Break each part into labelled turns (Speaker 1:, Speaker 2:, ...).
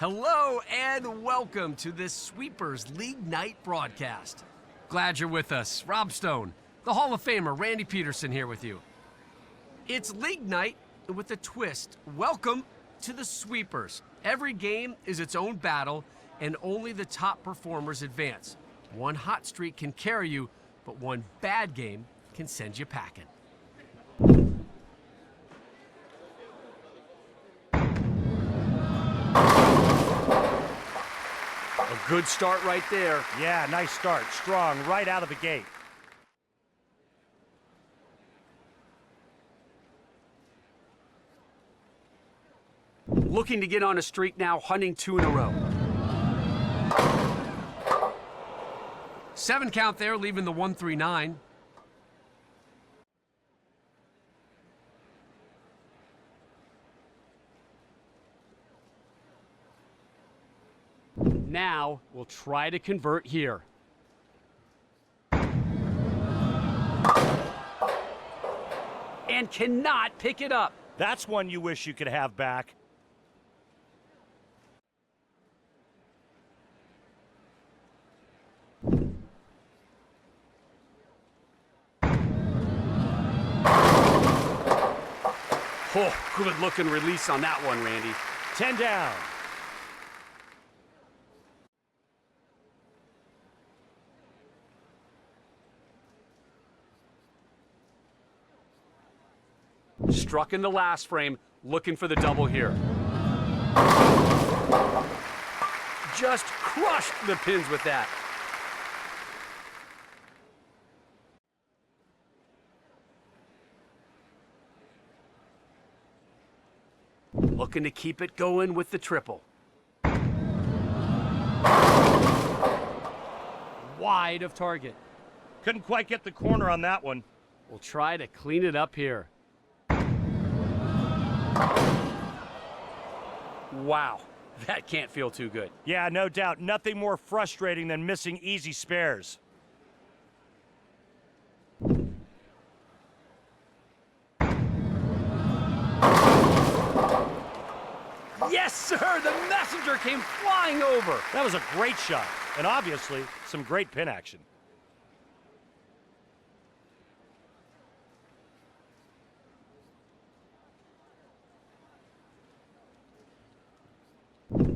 Speaker 1: Hello and welcome to this Sweepers League Night broadcast. Glad you're with us. Rob Stone, the Hall of Famer Randy Peterson here with you. It's League Night with a twist. Welcome to the Sweepers. Every game is its own battle and only the top performers advance. One hot streak can carry you, but one bad game can send you packing. A good start right there.
Speaker 2: Yeah, nice start. Strong right out of the gate.
Speaker 1: Looking to get on a streak now, hunting 2 in a row. 7 count there, leaving the 1-3-9. Now, we'll try to convert here. And cannot pick it up.
Speaker 2: That's one you wish you could have back.
Speaker 1: Oh, good looking release on that one, Randy.
Speaker 2: 10 down.
Speaker 1: Struck in the last frame, looking for the double here. Just crushed the pins with that. Looking to keep it going with the triple. Wide of target.
Speaker 2: Couldn't quite get the corner on that one.
Speaker 1: We'll try to clean it up here. Wow, that can't feel too good.
Speaker 2: Yeah, no doubt. Nothing more frustrating than missing easy spares.
Speaker 1: Yes, sir! The messenger came flying over.
Speaker 2: That was a great shot, and obviously some great pin action.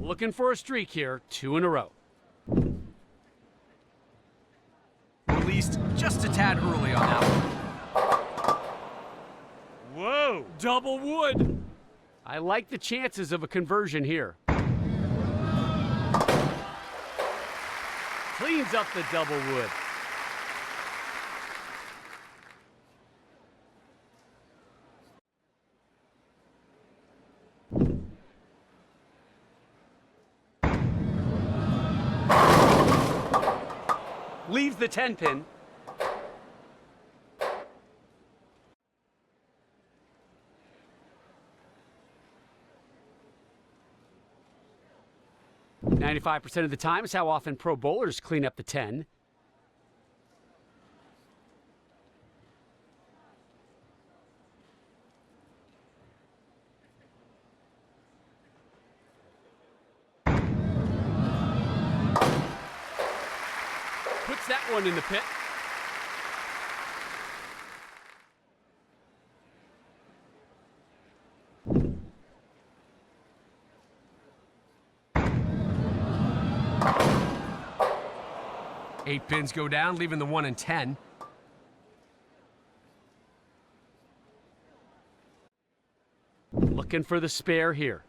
Speaker 1: Looking for a streak here, 2 in a row. Released just a tad early on that one.
Speaker 2: Whoa!
Speaker 1: Double wood. I like the chances of a conversion here. Cleans up the double wood. Leaves the 10 pin. "95% of the time is how often pro bowlers clean up the 10. Puts that one in the pit. Eight pins go down, leaving the 1 and 10. Looking for the spare here.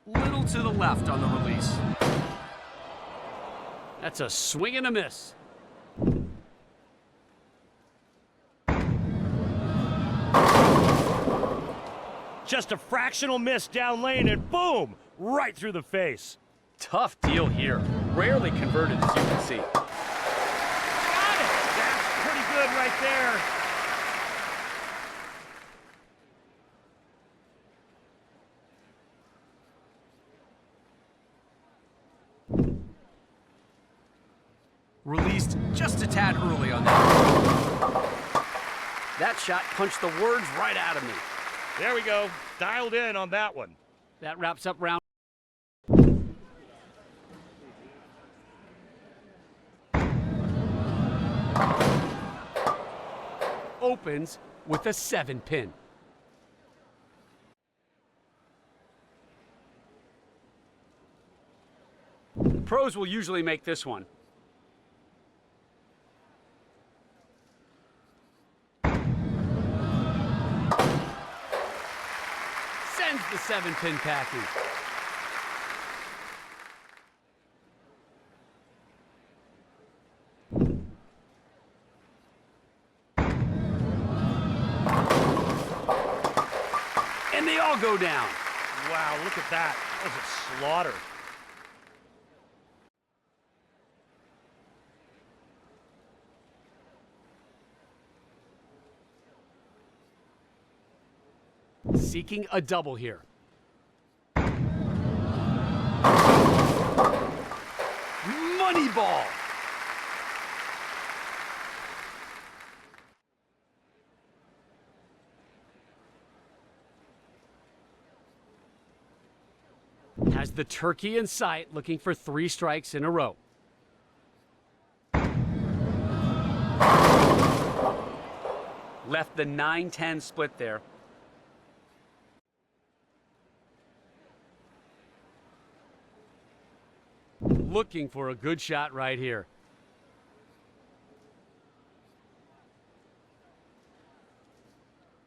Speaker 1: Little to the left on the release. That's a swing and a miss.
Speaker 2: Just a fractional miss down lane, and boom! Right through the face.
Speaker 1: Tough deal here. Rarely converted, as you can see.
Speaker 2: Got it! That's pretty good right there.
Speaker 1: Released just a tad early on that. That shot punched the words right out of me.
Speaker 2: There we go. Dialed in on that one.
Speaker 1: That wraps up round. Opens with a 7-pin. The pros will usually make this one. Sends the 7-pin packing. And they all go down.
Speaker 2: Wow, look at that. That was a slaughter.
Speaker 1: Seeking a double here. Money ball. Has the turkey in sight, looking for 3 strikes in a row. Left the 9-10 split there. Looking for a good shot right here.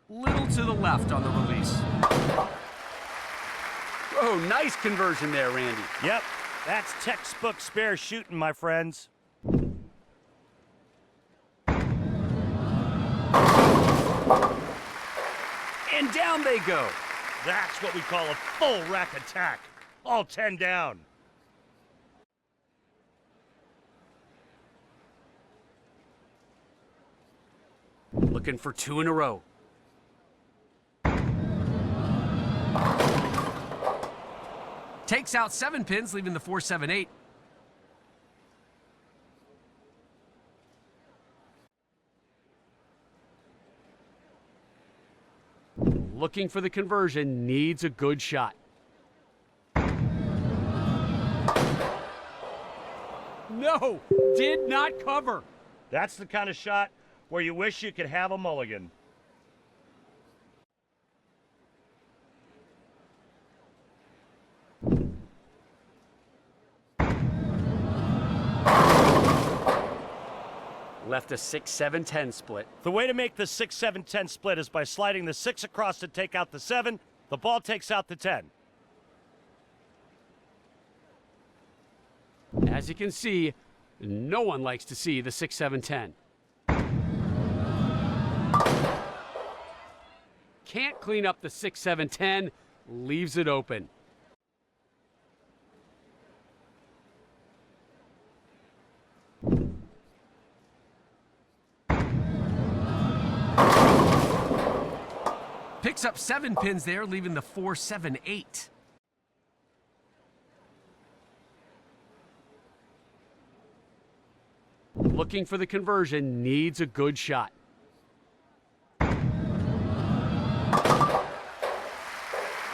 Speaker 1: Little to the left on the release. Oh, nice conversion there, Randy.
Speaker 2: Yep, that's textbook spare shooting, my friends.
Speaker 1: And down they go.
Speaker 2: That's what we call a full rack attack. All 10 down.
Speaker 1: Looking for 2 in a row. Takes out 7 pins, leaving the 4-7-8. Looking for the conversion, needs a good shot. No, did not cover.
Speaker 2: That's the kind of shot where you wish you could have a mulligan.
Speaker 1: Left a 6-7-10 split.
Speaker 2: The way to make the 6-7-10 split is by sliding the 6 across to take out the 7. The ball takes out the 10.
Speaker 1: As you can see, no one likes to see the 6-7-10. Can't clean up the 6-7-10, leaves it open. Picks up 7 pins there, leaving the 4-7-8. Looking for the conversion, needs a good shot.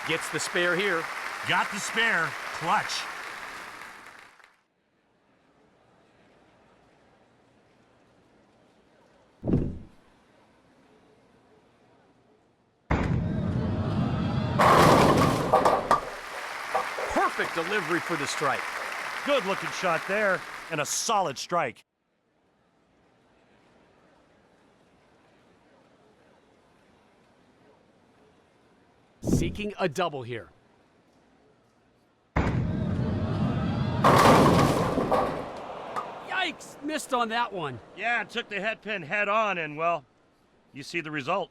Speaker 1: Gets the spare here.
Speaker 2: Got the spare. Clutch.
Speaker 1: Perfect delivery for the strike.
Speaker 2: Good looking shot there, and a solid strike.
Speaker 1: Seeking a double here. Yikes, missed on that one.
Speaker 2: Yeah, it took the head pin head on, and well, you see the result.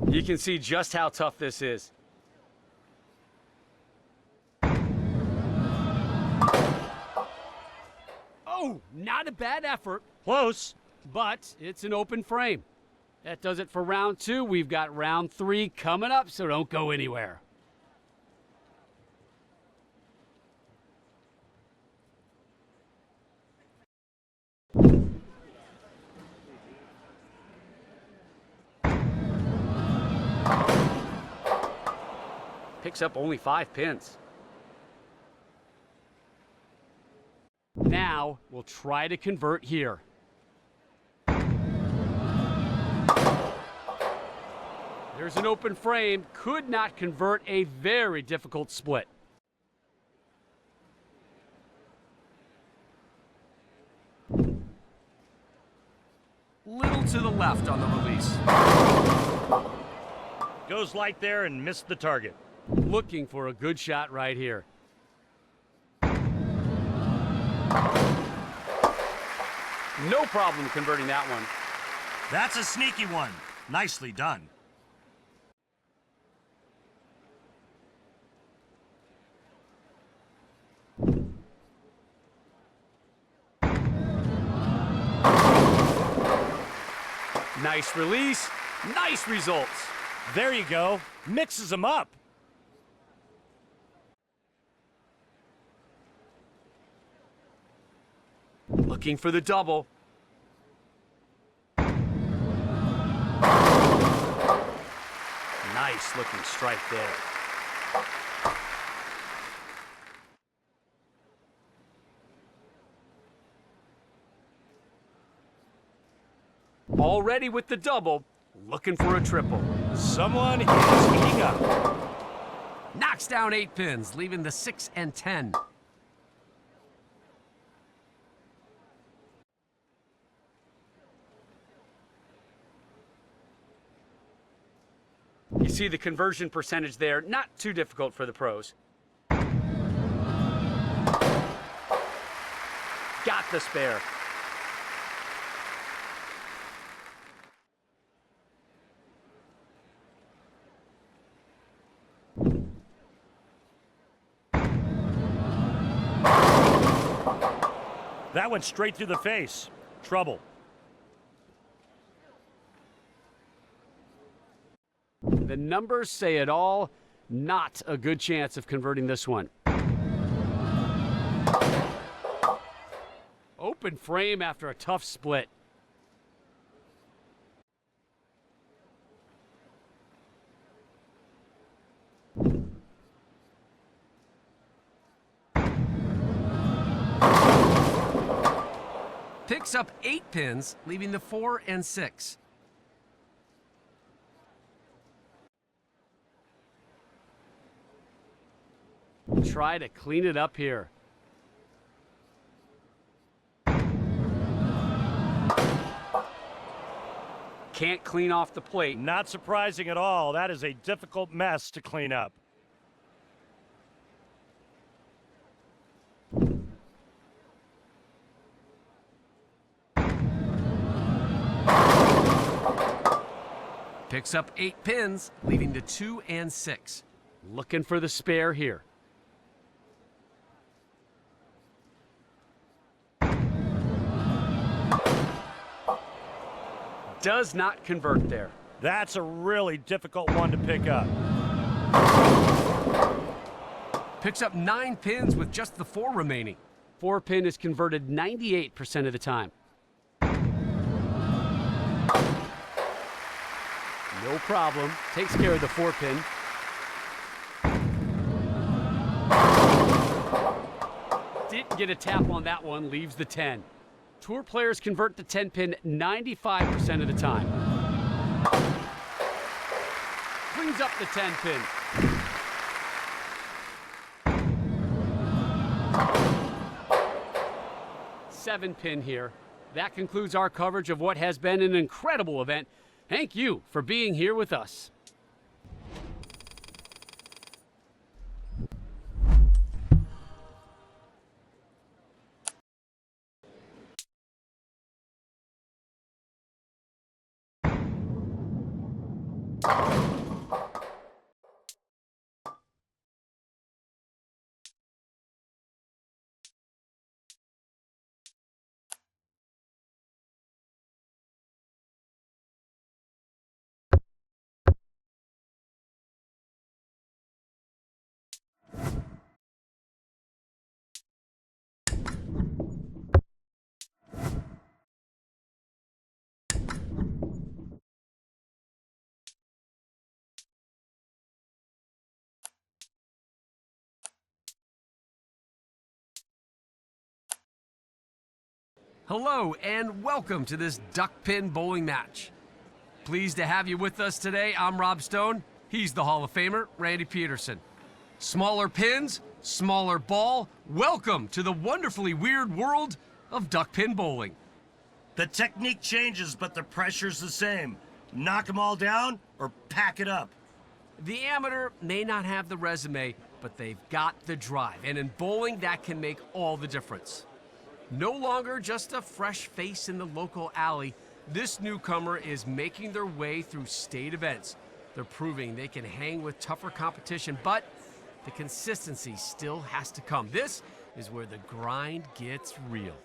Speaker 1: You can see just how tough this is. Oh, not a bad effort,
Speaker 2: Close.
Speaker 1: but it's an open frame. That does it for round 2. We've got round 3 coming up, so don't go anywhere. picks up only 5 pins. Now we'll try to convert here. There's an open frame, could not convert, a very difficult split. Little to the left on the release.
Speaker 2: Goes light there and missed the target.
Speaker 1: Looking for a good shot right here. No problem converting that one.
Speaker 2: That's a sneaky one. Nicely done.
Speaker 1: Nice release, nice results.
Speaker 2: There you go. Mixes them up.
Speaker 1: Looking for the double. Nice looking strike there. Already with the double, looking for a triple.
Speaker 2: Someone is heating up.
Speaker 1: Knocks down 8 pins, leaving the 6 and 10. You see the conversion percentage there, not too difficult for the pros. Got the spare.
Speaker 2: That went straight through the face. Trouble.
Speaker 1: The numbers say it all. Not a good chance of converting this one. Open frame after a tough split. Picks up 8 pins, leaving the 4 and 6. Try to clean it up here. Can't clean off the plate.
Speaker 2: Not surprising at all. That is a difficult mess to clean up.
Speaker 1: Picks up 8 pins, leaving the 2 and 6. Looking for the spare here. Does not convert there.
Speaker 2: That's a really difficult one to pick up.
Speaker 1: Picks up 9 pins with just the 4 remaining. 4 pin is converted 98% of the time. No problem. Takes care of the 4 pin. Didn't get a tap on that one, leaves the 10. Tour players convert the 10 pin 95% of the time. Cleans up the 10 pin. Seven pin here. That concludes our coverage of what has been an incredible event. Thank you for being here with us. Hello and welcome to this duck pin bowling match. Pleased to have you with us today. I'm Rob Stone. He's the Hall of Famer, Randy Peterson. Smaller pins, smaller ball. Welcome to the wonderfully weird world of duck pin bowling.
Speaker 2: The technique changes, but the pressure's the same. Knock them all down or pack it up.
Speaker 1: The amateur may not have the resume, but they've got the drive. And in bowling, that can make all the difference. No longer just a fresh face in the local alley, this newcomer is making their way through state events. They're proving they can hang with tougher competition, but the consistency still has to come. This is where the grind gets real.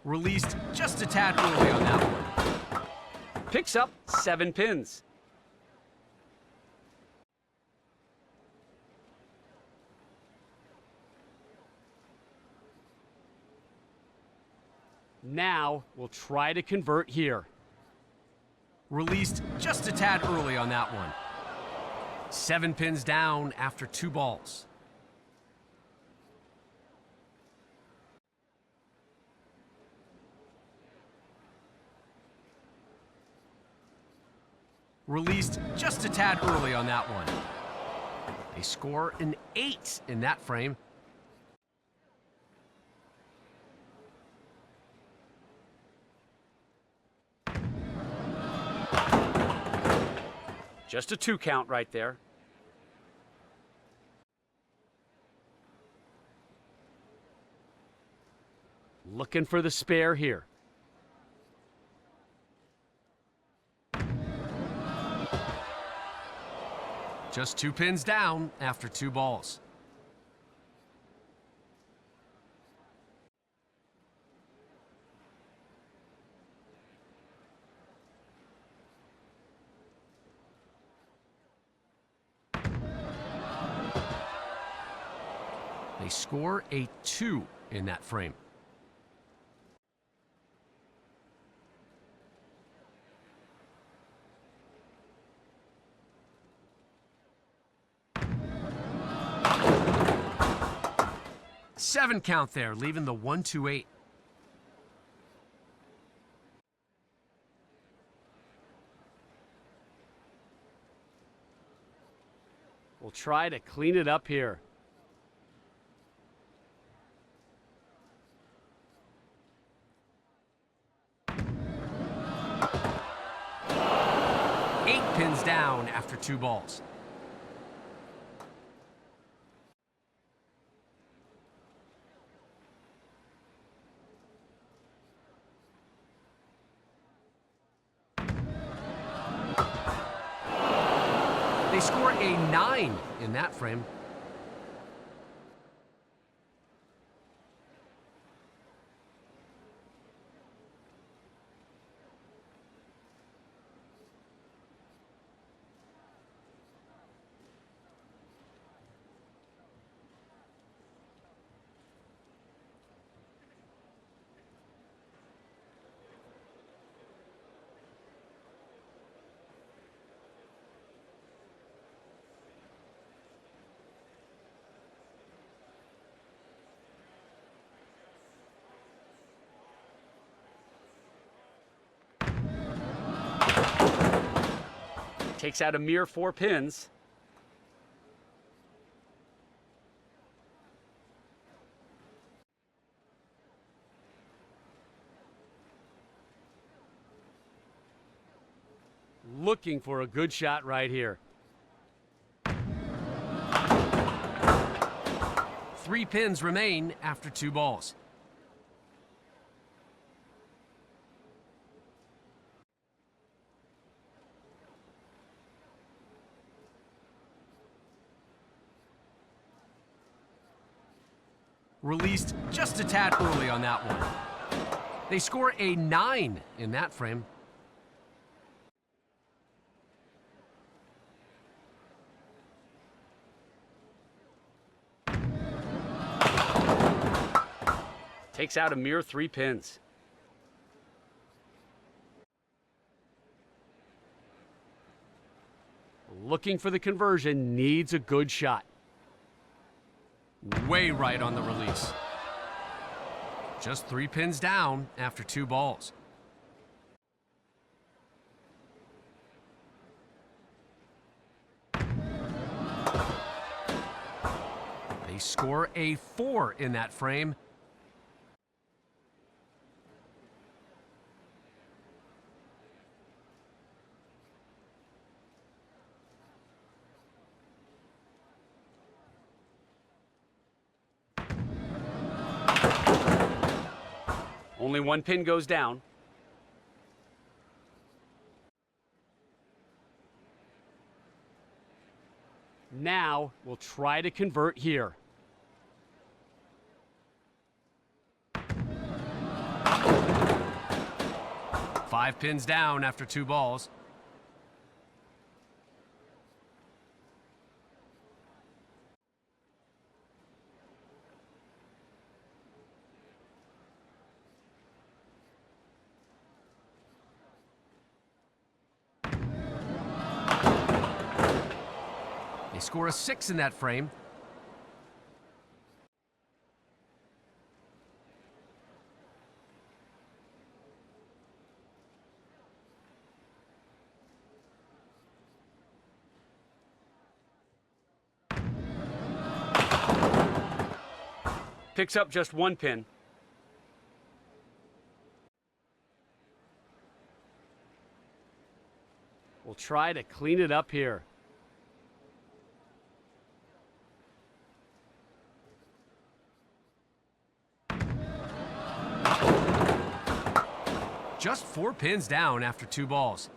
Speaker 1: Released just a tad early on that one. Picks up 7 pins. Now we'll try to convert here. Released just a tad early on that one. 7 pins down after 2 balls. Released just a tad early on that one. They score an 8 in that frame. Just a 2 count right there. Looking for the spare here. Just 2 pins down after 2 balls. They score a 2 in that frame. Seven count there, leaving the 1-2-8. We'll try to clean it up here. Pins down after 2 balls. They score a 9 in that frame. Takes out a mere 4 pins. Looking for a good shot right here. 3 pins remain after 2 balls. Released just a tad early on that one. They score a 9 in that frame. Takes out a mere 3 pins. Looking for the conversion, needs a good shot. Way right on the release. Just 3 pins down after 2 balls. They score a 4 in that frame. Only 1 pin goes down. Now we'll try to convert here. Five pins down after 2 balls. They score a 6 in that frame. Picks up just 1 pin. We'll try to clean it up here. Just 4 pins down after 2 balls.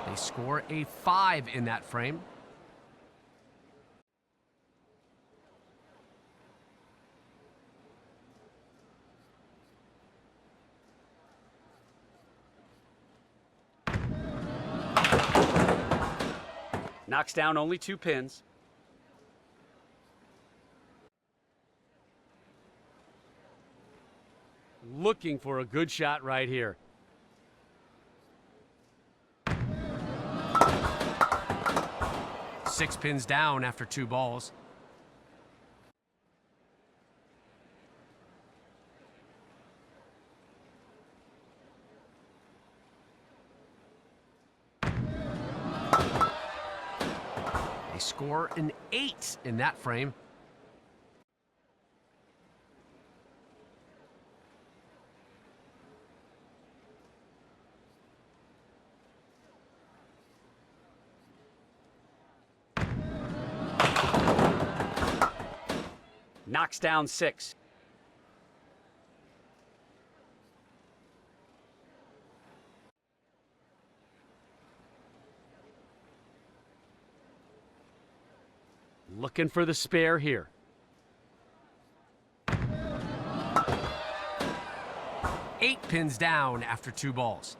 Speaker 1: They score a 5 in that frame. Knocks down only 2 pins. Looking for a good shot right here. Six pins down after 2 balls. They score an 8 in that frame. Knocks down 6. Looking for the spare here. Eight pins down after 2 balls.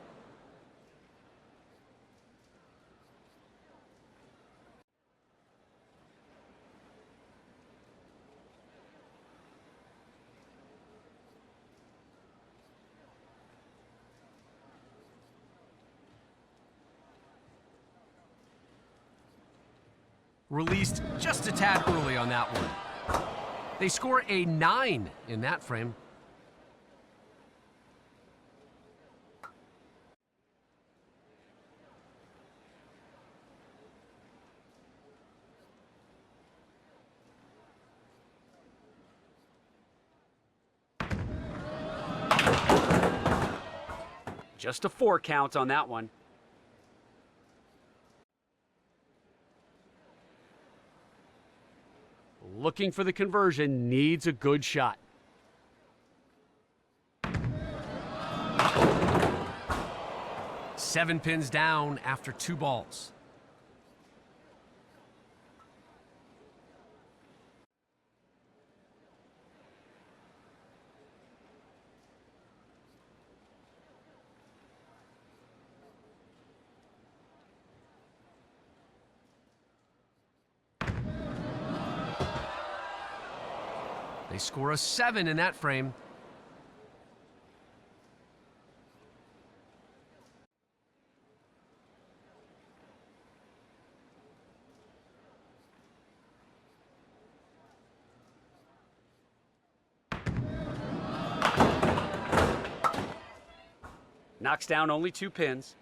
Speaker 1: Released just a tad early on that one. They score a 9 in that frame. Just a 4 count on that one. Looking for the conversion, needs a good shot. Seven pins down after 2 balls. They score a 7 in that frame. Knocks down only 2 pins.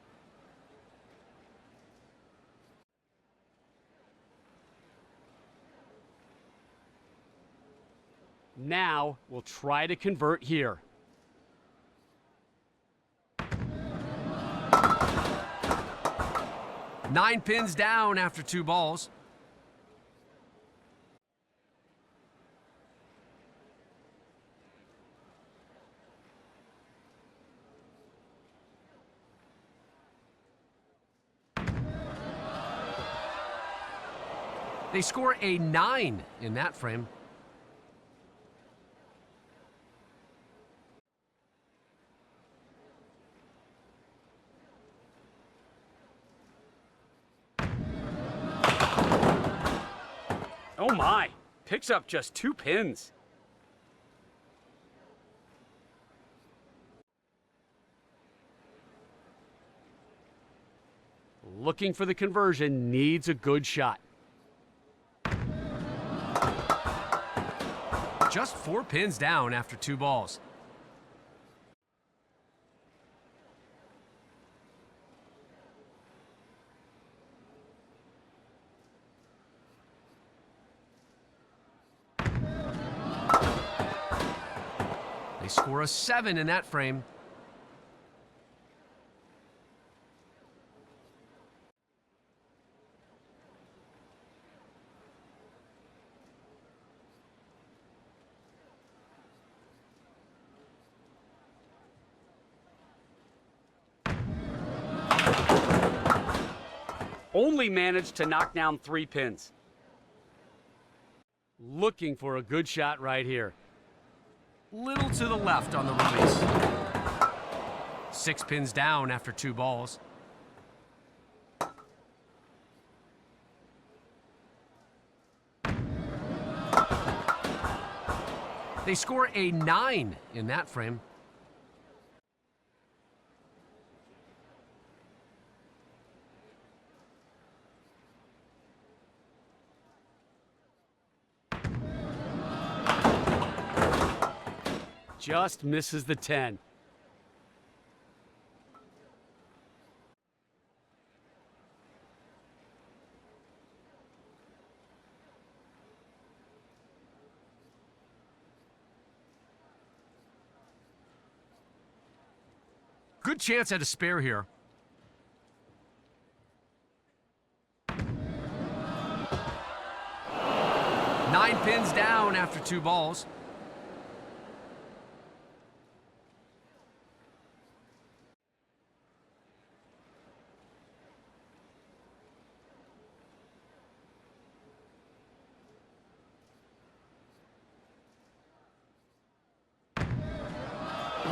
Speaker 1: Now we'll try to convert here. Nine pins down after 2 balls. They score a 9 in that frame. Oh my, picks up just 2 pins. Looking for the conversion, needs a good shot. Just 4 pins down after 2 balls. They score a 7 in that frame. Only managed to knock down 3 pins. Looking for a good shot right here. Little to the left on the release. 6 pins down after 2 balls. They score a 9 in that frame. Just misses the 10. Good chance at a spare here. Nine pins down after 2 balls.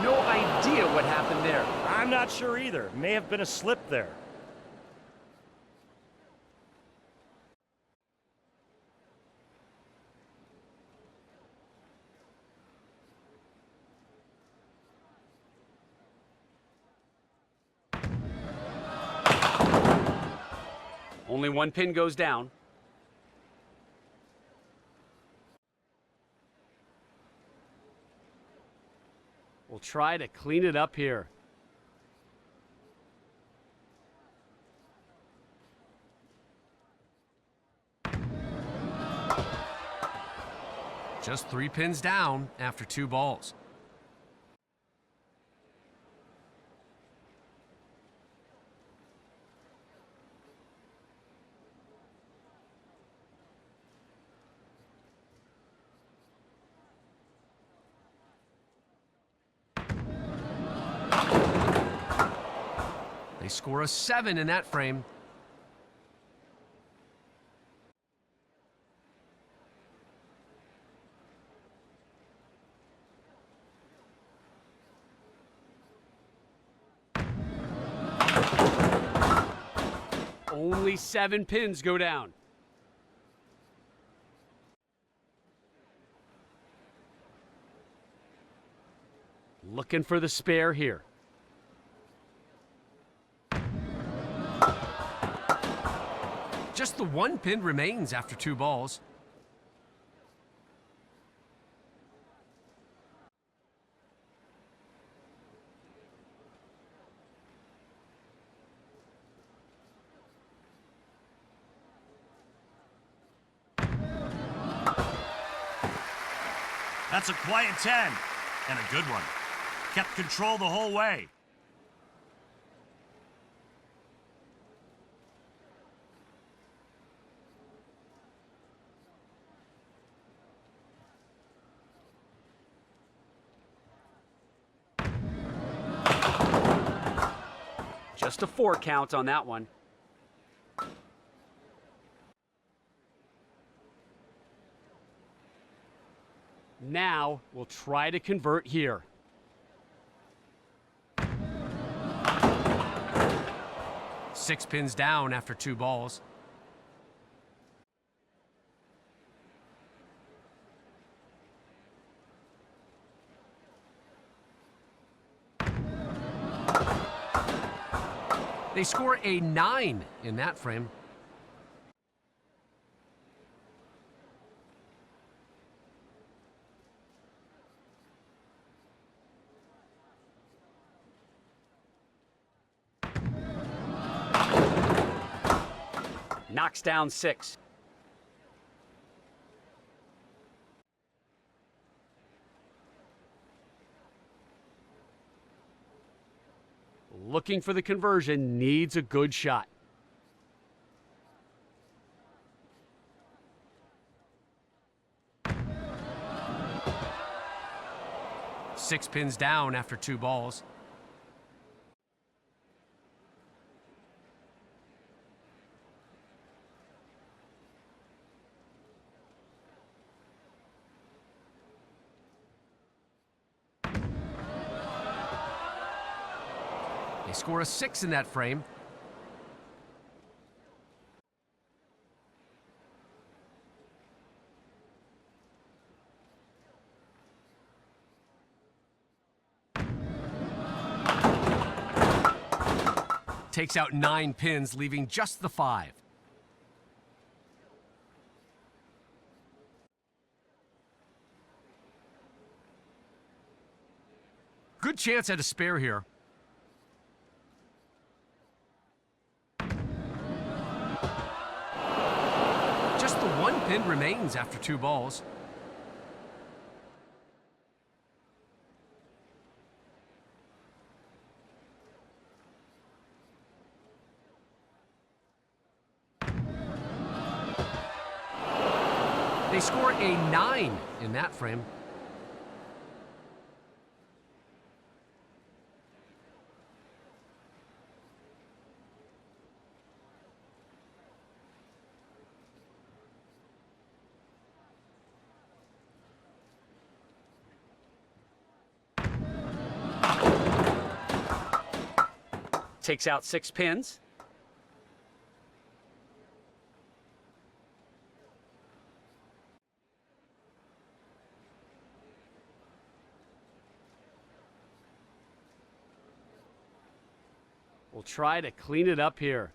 Speaker 1: No idea what happened there.
Speaker 2: I'm not sure either. May have been a slip there.
Speaker 1: Only 1 pin goes down. We'll try to clean it up here. Just 3 pins down after 2 balls. They score a 7 in that frame. Only 7 pins go down. Looking for the spare here. Just the one pin remains after 2 balls.
Speaker 2: That's a quiet 10, and a good one. Kept control the whole way.
Speaker 1: Just a 4 count on that one. Now we'll try to convert here. Six pins down after 2 balls. They score a 9 in that frame. Knocks down 6. Looking for the conversion, needs a good shot. Six pins down after 2 balls. They score a 6 in that frame. Takes out 9 pins, leaving just the 5. Good chance at a spare here. Just the 1 pin remains after 2 balls. They score a 9 in that frame. Takes out 6 pins. We'll try to clean it up here.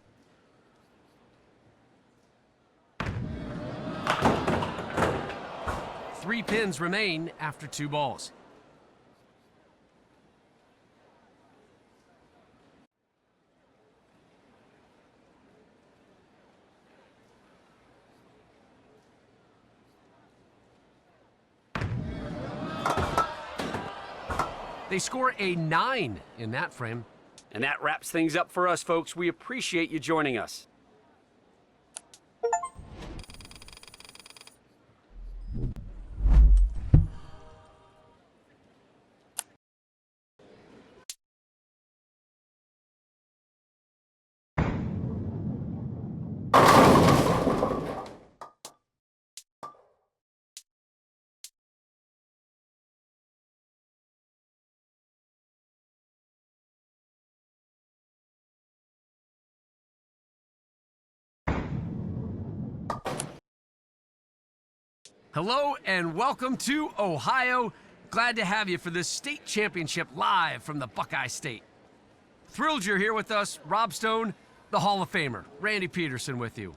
Speaker 1: Three pins remain after 2 balls. They score a 9 in that frame. And that wraps things up for us, folks. We appreciate you joining us. Hello and welcome to Ohio, Glad to have you for this state championship live from the Buckeye State. Thrilled you're here with us. Rob Stone, the Hall of Famer, Randy Peterson with you.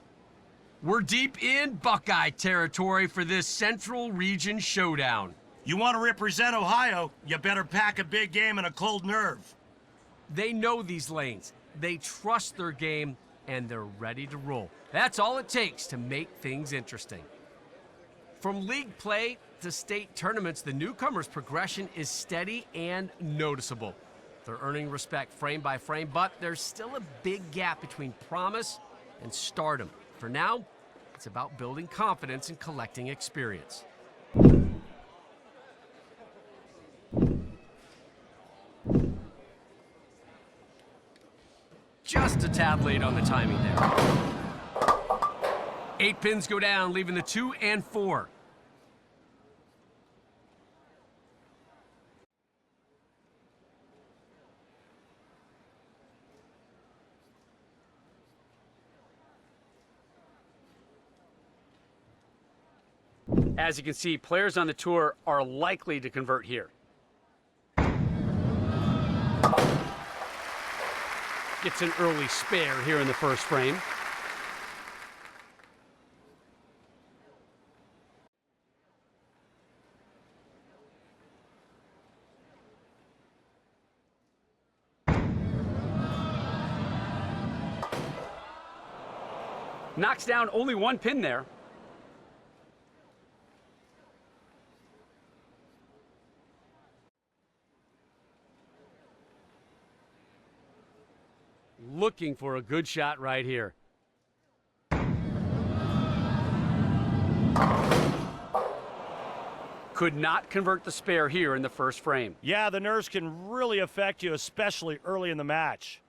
Speaker 1: We're deep in Buckeye territory for this Central Region showdown.
Speaker 2: You want to represent Ohio, you better pack a big game and a cold nerve.
Speaker 1: They know these lanes, they trust their game, and they're ready to roll. That's all it takes to make things interesting. From league play to state tournaments, the newcomers' progression is steady and noticeable. They're earning respect frame by frame, but there's still a big gap between promise and stardom. For now, it's about building confidence and collecting experience. Just a tad late on the timing there. 8 pins go down, leaving the 2 and 4. As you can see, players on the tour are likely to convert here. Gets an early spare here in the first frame. Knocks down only 1 pin there. Looking for a good shot right here. Could not convert the spare here in the first frame.
Speaker 2: Yeah, the nerves can really affect you, especially early in the match.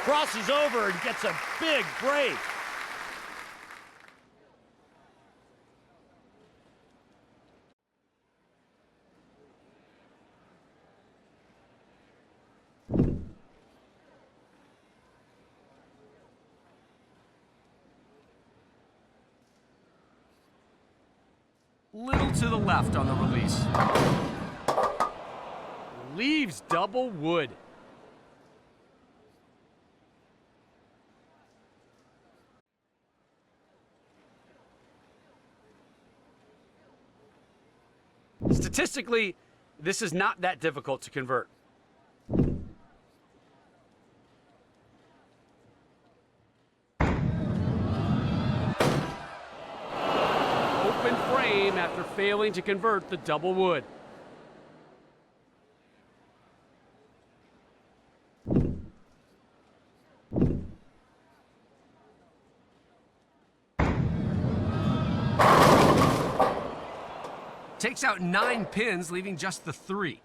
Speaker 2: Crosses over and gets a big break.
Speaker 1: Little to the left on the release. Leaves double wood. Statistically, this is not that difficult to convert. Open frame after failing to convert the double wood. Takes out 9 pins, leaving just the 3.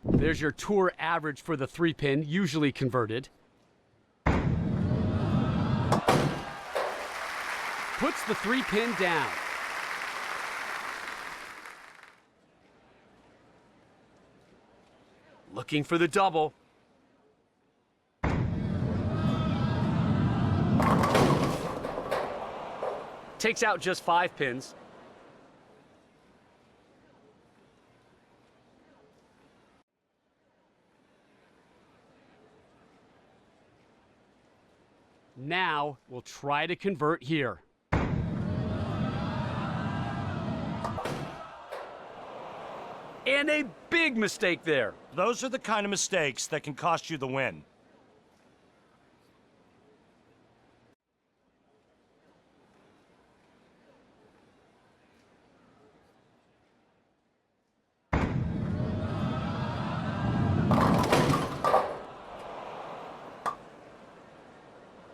Speaker 1: There's your tour average for the 3-pin, usually converted. Puts the 3-pin down. Looking for the double. Takes out just 5 pins. Now we'll try to convert here. And a big mistake there.
Speaker 2: Those are the kind of mistakes that can cost you the win.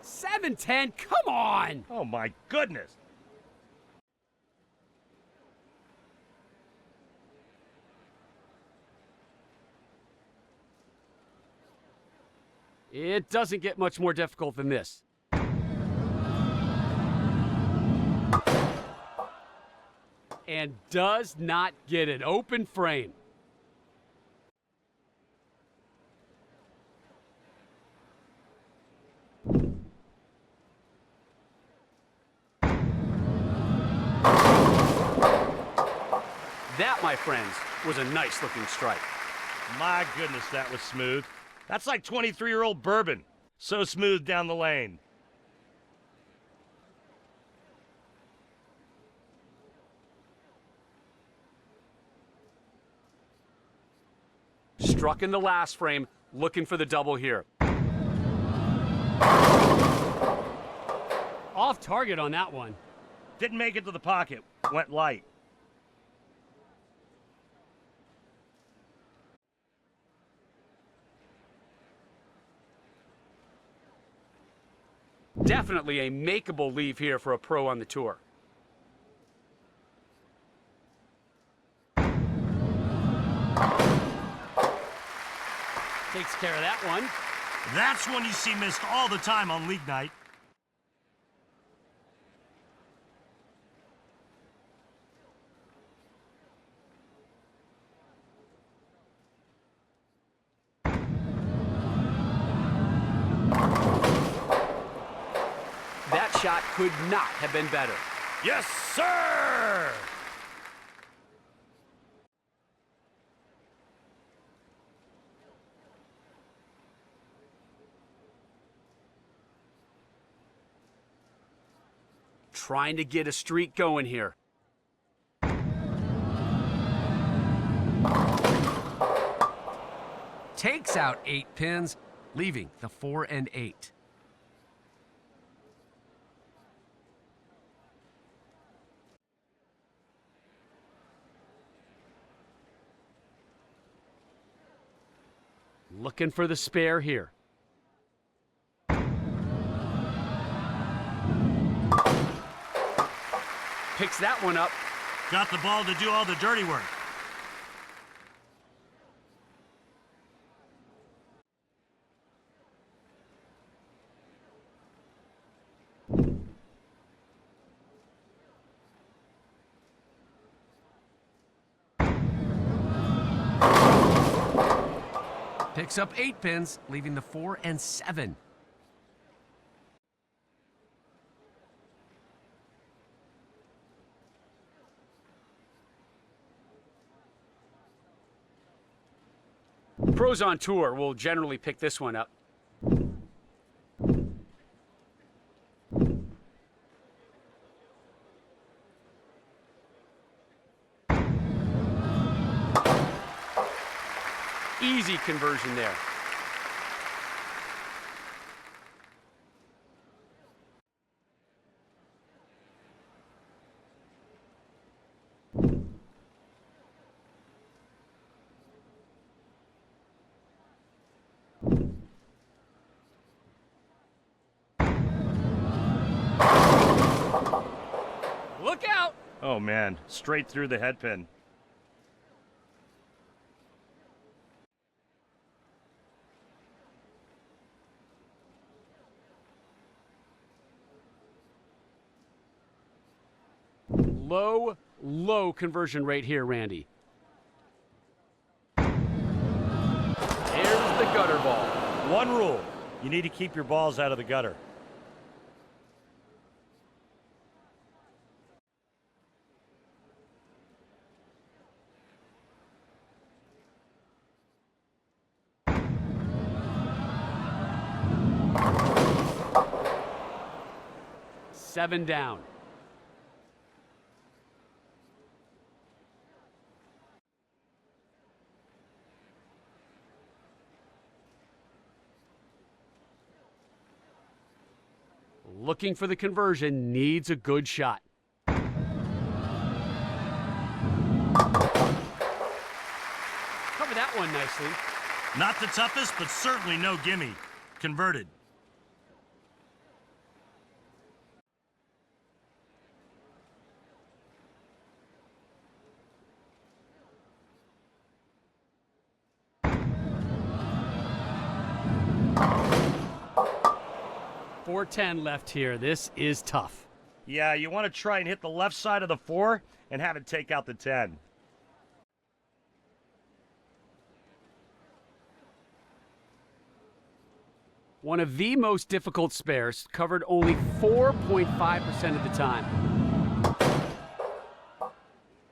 Speaker 1: $7-10, come on!
Speaker 2: Oh my goodness.
Speaker 1: It doesn't get much more difficult than this. and does not get an open frame. That, my friends, was a nice-looking strike.
Speaker 2: My goodness, that was smooth. That's like 23-year-old bourbon. So smooth down the lane.
Speaker 1: Struck in the last frame, looking for the double here. Off target on that one.
Speaker 2: Didn't make it to the pocket. Went light.
Speaker 1: Definitely a makeable leave here for a pro on the tour. Takes care of that one.
Speaker 2: That's one you see missed all the time on league night.
Speaker 1: That shot could not have been better.
Speaker 2: Yes, sir!
Speaker 1: Trying to get a streak going here. Takes out 8 pins, leaving the 4 and 8. Looking for the spare here. Picks that one up.
Speaker 2: Got the ball to do all the dirty work.
Speaker 1: Picks up 8 pins, leaving the 4 and 7. Pros on tour will generally pick this one up. Easy conversion there. Look out!
Speaker 2: Oh man, straight through the head pin.
Speaker 1: Low conversion rate here, Randy. There's the gutter ball.
Speaker 2: One rule, you need to keep your balls out of the gutter.
Speaker 1: Seven down. Looking for the conversion, needs a good shot. Cover that one nicely.
Speaker 2: Not the toughest, but certainly no gimme. Converted.
Speaker 1: .410 left here. This is tough.
Speaker 2: Yeah, you want to try and hit the left side of the 4 and have it take out the 10.
Speaker 1: One of the most difficult spares, covered only 4.5% of the time.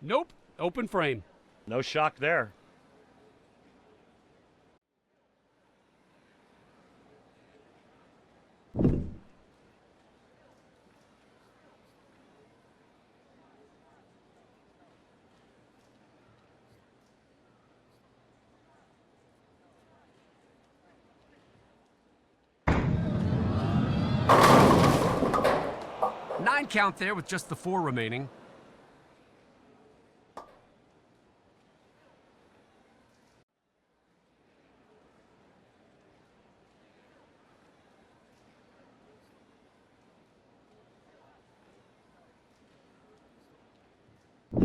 Speaker 1: Nope, open frame.
Speaker 2: No shock there.
Speaker 1: Nine count there with just the 4 remaining.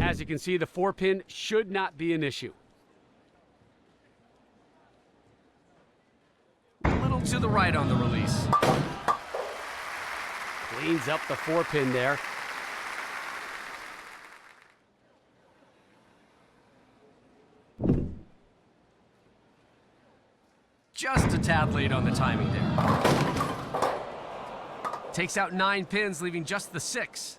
Speaker 1: As you can see, the 4-pin should not be an issue. A little to the right on the release. Cleans up the 4-pin there. Just a tad late on the timing there. Takes out 9 pins, leaving just the 6.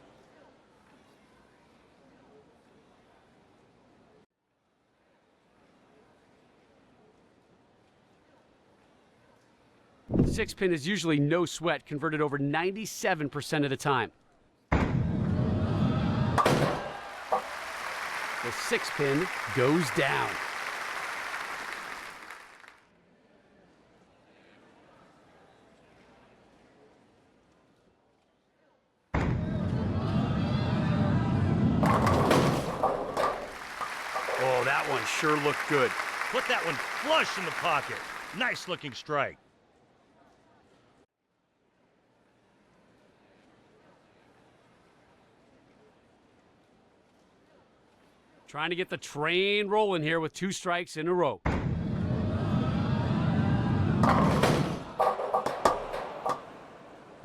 Speaker 1: Six pin is usually no sweat, converted over 97% of the time. The 6 pin goes down. Oh, that one sure looked good.
Speaker 2: Put that one flush in the pocket. Nice looking strike.
Speaker 1: Trying to get the train rolling here with 2 strikes in a row.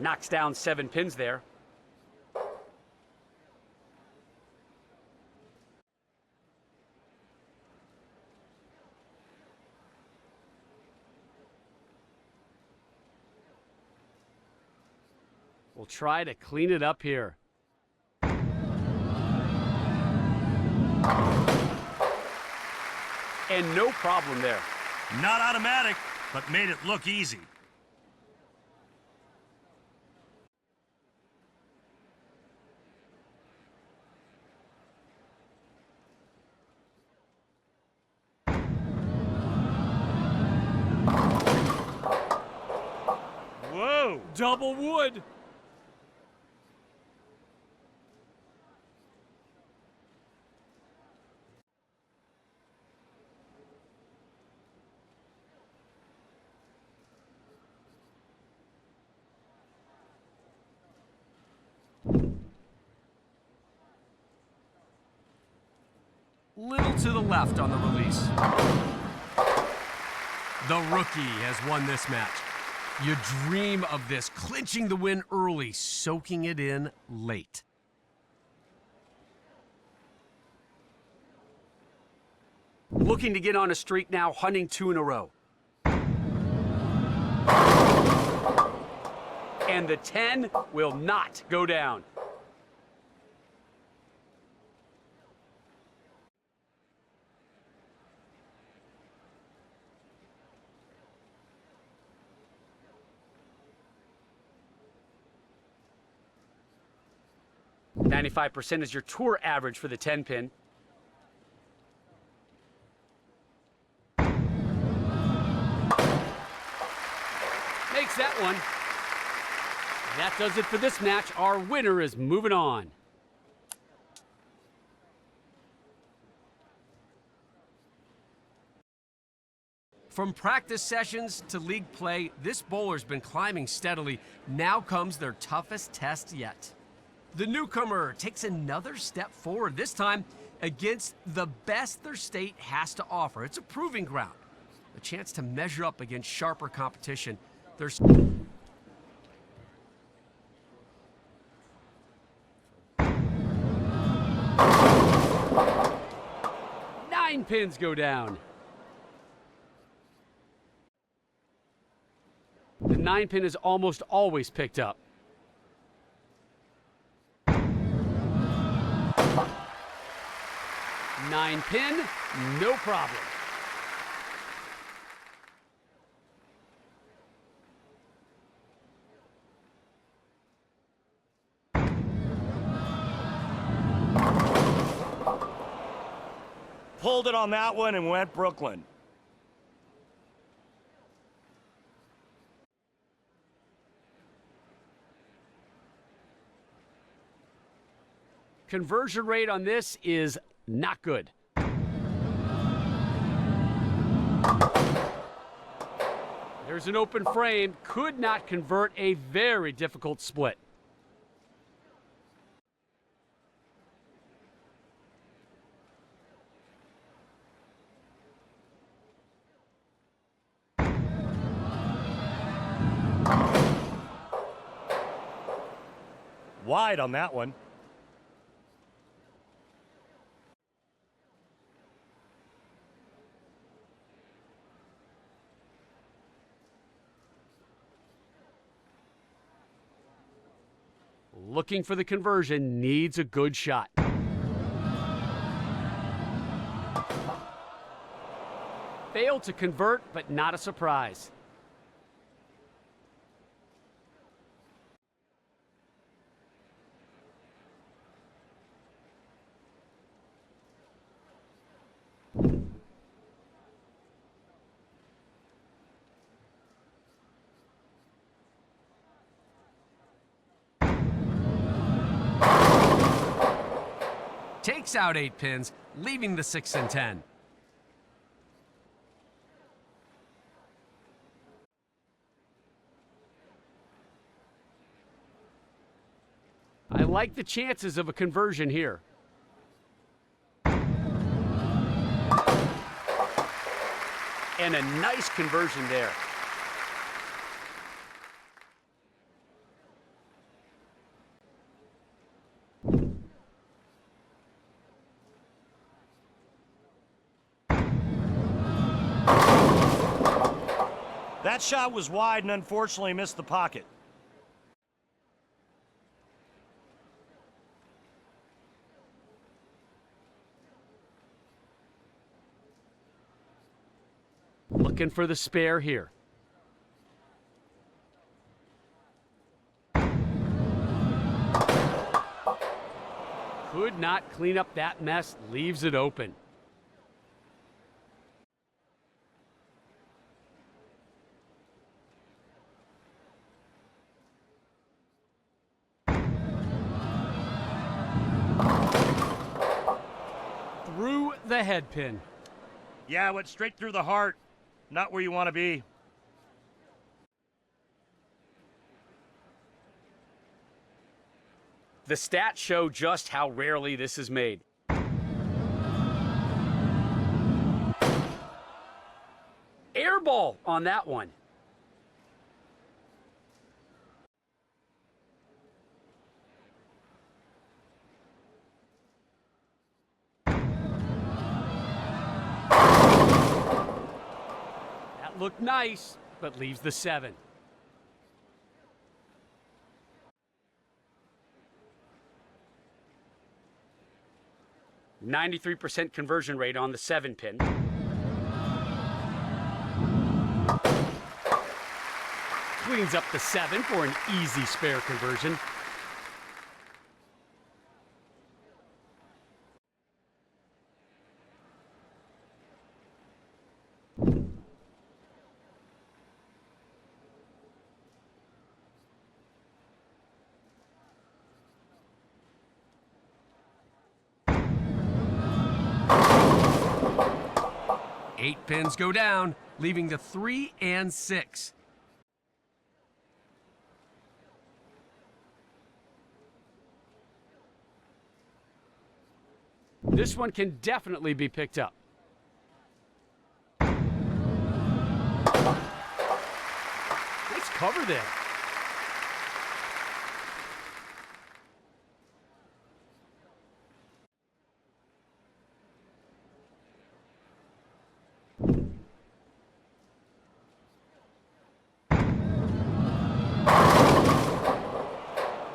Speaker 1: Knocks down 7 pins there. We'll try to clean it up here. And no problem there.
Speaker 2: Not automatic, but made it look easy. Whoa!
Speaker 1: Double wood. Little to the left on the release. The rookie has won this match. You dream of this, clinching the win early, soaking it in late. Looking to get on a streak now, hunting 2 in a row. And the 10 will not go down. .95% is your tour average for the 10 pin. Makes that one. That does it for this match. Our winner is moving on. From practice sessions to league play, this bowler's been climbing steadily. Now comes their toughest test yet. The newcomer takes another step forward, this time against the best their state has to offer. It's a proving ground, a chance to measure up against sharper competition. There's pins go down. The 9 pin is almost always picked up. 9 pin, no problem.
Speaker 2: Pulled it on that one and went Brooklyn.
Speaker 1: Conversion rate on this is not good. There's an open frame, could not convert, a very difficult split.
Speaker 2: Wide on that one.
Speaker 1: Looking for the conversion, needs a good shot. Failed to convert, but not a surprise. Takes out 8 pins, leaving the 6 and 10. I like the chances of a conversion here. And a nice conversion there.
Speaker 2: That shot was wide and unfortunately missed the pocket.
Speaker 1: Looking for the spare here. Could not clean up that mess, leaves it open. Through the head pin.
Speaker 2: Yeah, went straight through the heart. Not where you want to be.
Speaker 1: The stats show just how rarely this is made. Air ball on that one. That looked nice, but leaves the 7. .93% conversion rate on the 7 pin. Cleans up the 7 for an easy spare conversion. Eight pins go down, leaving the 3 and 6. This one can definitely be picked up. Nice cover there.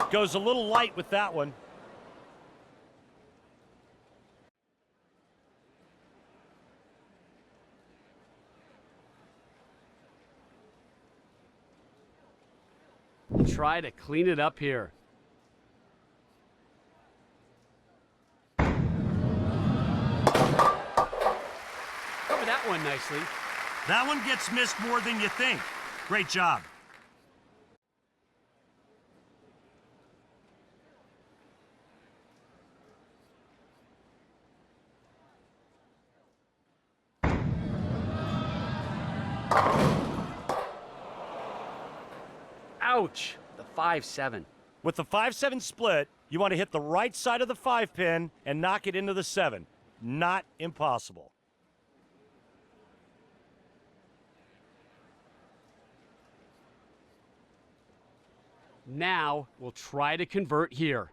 Speaker 2: Goes a little light with that one.
Speaker 1: Try to clean it up here. Cover that one nicely.
Speaker 2: That one gets missed more than you think. Great job.
Speaker 1: Ouch! The 5-7.
Speaker 2: With the 5-7 split, you want to hit the right side of the 5-pin and knock it into the 7. Not impossible.
Speaker 1: Now we'll try to convert here.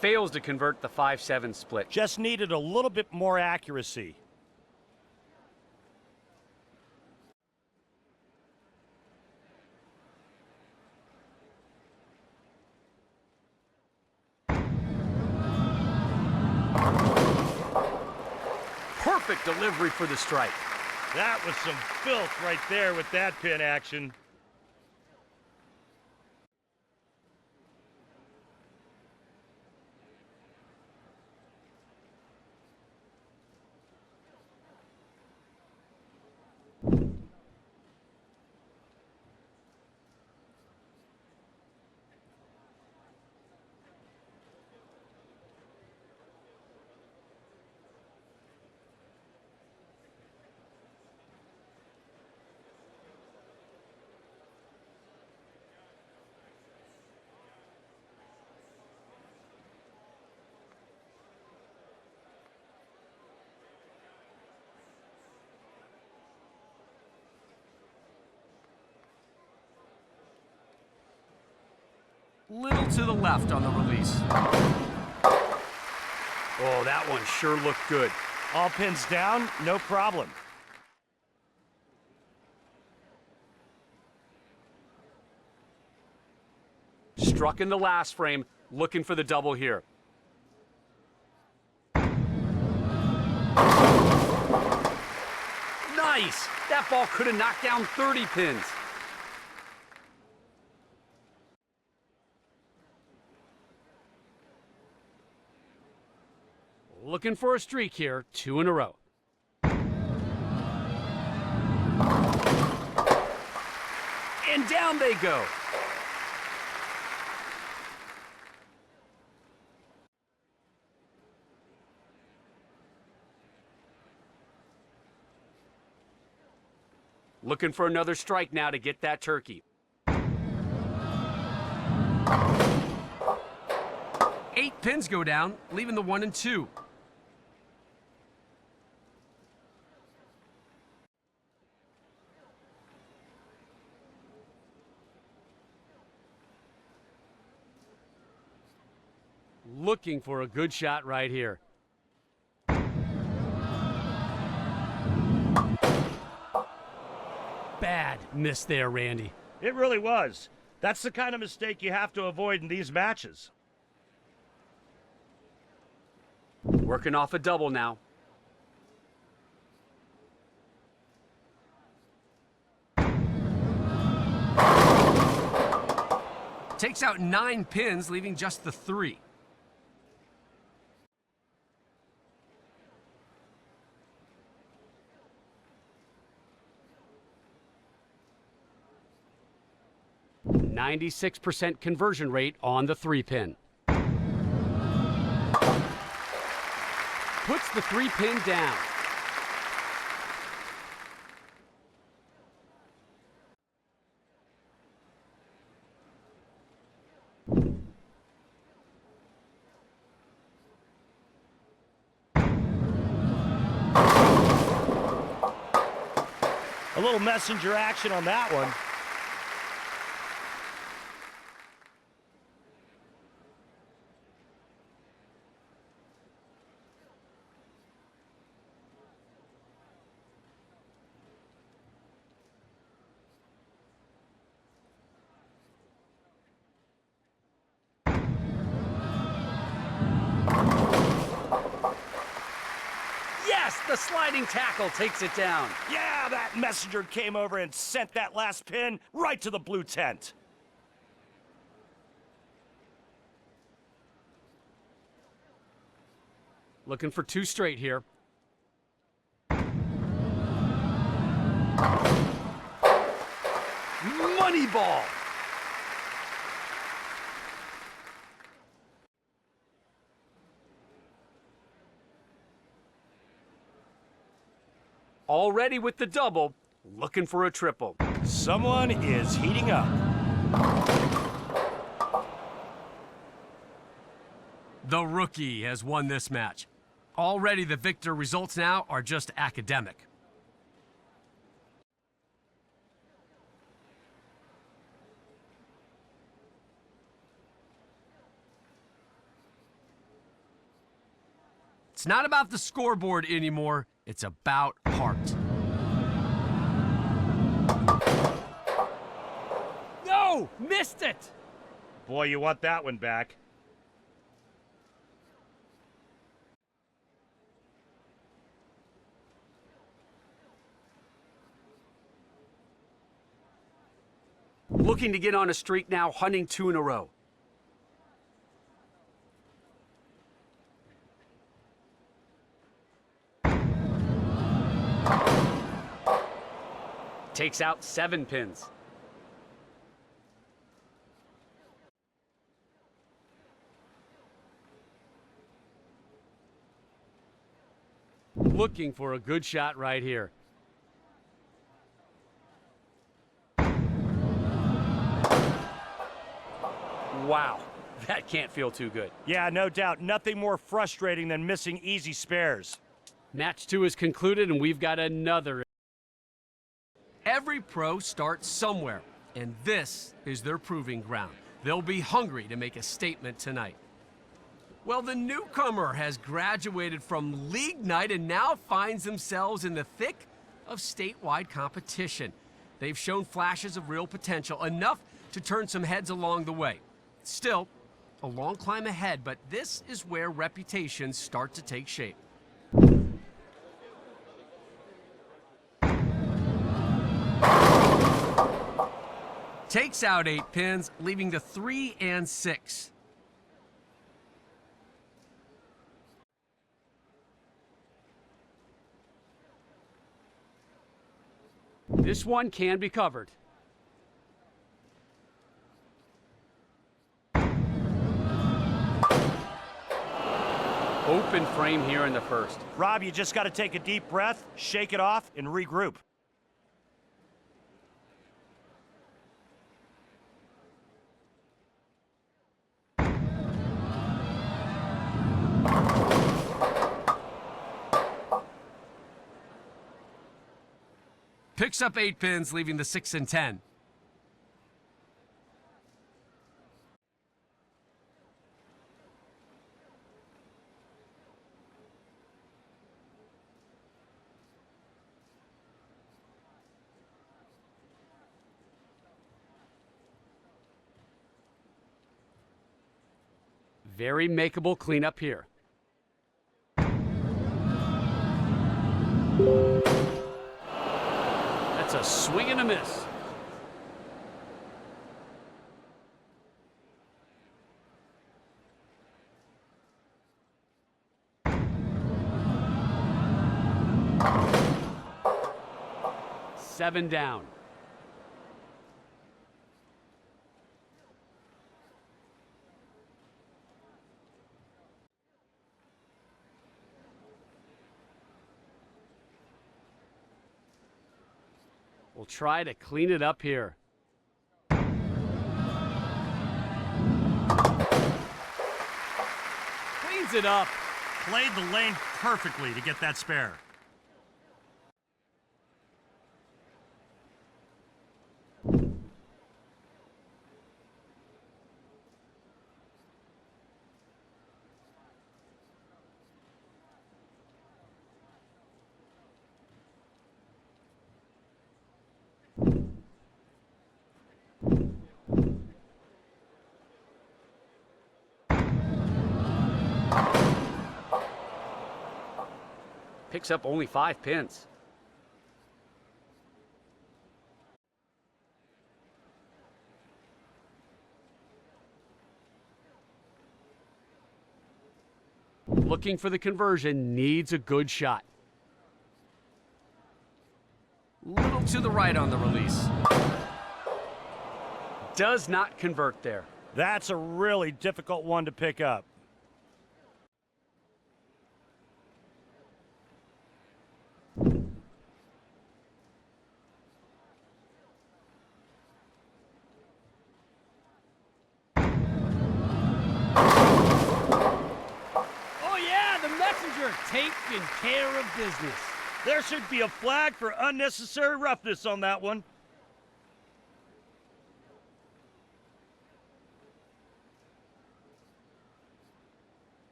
Speaker 1: Fails to convert the 5-7 split.
Speaker 2: Just needed a little bit more accuracy.
Speaker 1: Perfect delivery for the strike.
Speaker 2: That was some filth right there with that pin action.
Speaker 1: Little to the left on the release. Oh, that one sure looked good.
Speaker 2: All pins down, no problem.
Speaker 1: Struck in the last frame, looking for the double here. Nice! That ball could have knocked down 30 pins. Looking for a streak here, 2 in a row. And down they go. Looking for another strike now to get that turkey. 8 pins go down, leaving the 1 and 2. Looking for a good shot right here. Bad miss there, Randy.
Speaker 2: It really was. That's the kind of mistake you have to avoid in these matches.
Speaker 1: Working off a double now. Takes out 9 pins, leaving just the 3. .96% conversion rate on the 3-pin. Puts the 3-pin down.
Speaker 2: A little messenger action on that one.
Speaker 1: The sliding tackle takes it down.
Speaker 2: Yeah, that messenger came over and sent that last pin right to the blue tent.
Speaker 1: Looking for 2 straight here. Money ball. Already with the double, looking for a triple.
Speaker 2: Someone is heating up.
Speaker 1: The rookie has won this match. Already the victor results now are just academic. It's not about the scoreboard anymore, it's about heart. No! Missed it!
Speaker 2: Boy, you want that one back.
Speaker 1: Looking to get on a streak now, hunting 2 in a row. Takes out 7 pins. Looking for a good shot right here. Wow, that can't feel too good.
Speaker 2: Yeah, no doubt. Nothing more frustrating than missing easy spares.
Speaker 1: Match 2 is concluded, and we've got another. Every pro starts somewhere, and this is their proving ground. They'll be hungry to make a statement tonight. Well, the newcomer has graduated from league night and now finds themselves in the thick of statewide competition. They've shown flashes of real potential, enough to turn some heads along the way. Still, a long climb ahead, but this is where reputations start to take shape. Takes out 8 pins, leaving the 3 and 6. This one can be covered. Open frame here in the first.
Speaker 2: Rob, you just got to take a deep breath, shake it off, and regroup.
Speaker 1: Picks up 8 pins, leaving the 6 and 10. Very makeable cleanup here. That's a swing and a miss. Seven down. We'll try to clean it up here. Cleans it up.
Speaker 2: Played the lane perfectly to get that spare.
Speaker 1: Picks up only 5 pins. Looking for the conversion, needs a good shot. Little to the right on the release. Does not convert there.
Speaker 2: That's a really difficult one to pick up.
Speaker 1: Taking care of business.
Speaker 2: There should be a flag for unnecessary roughness on that one.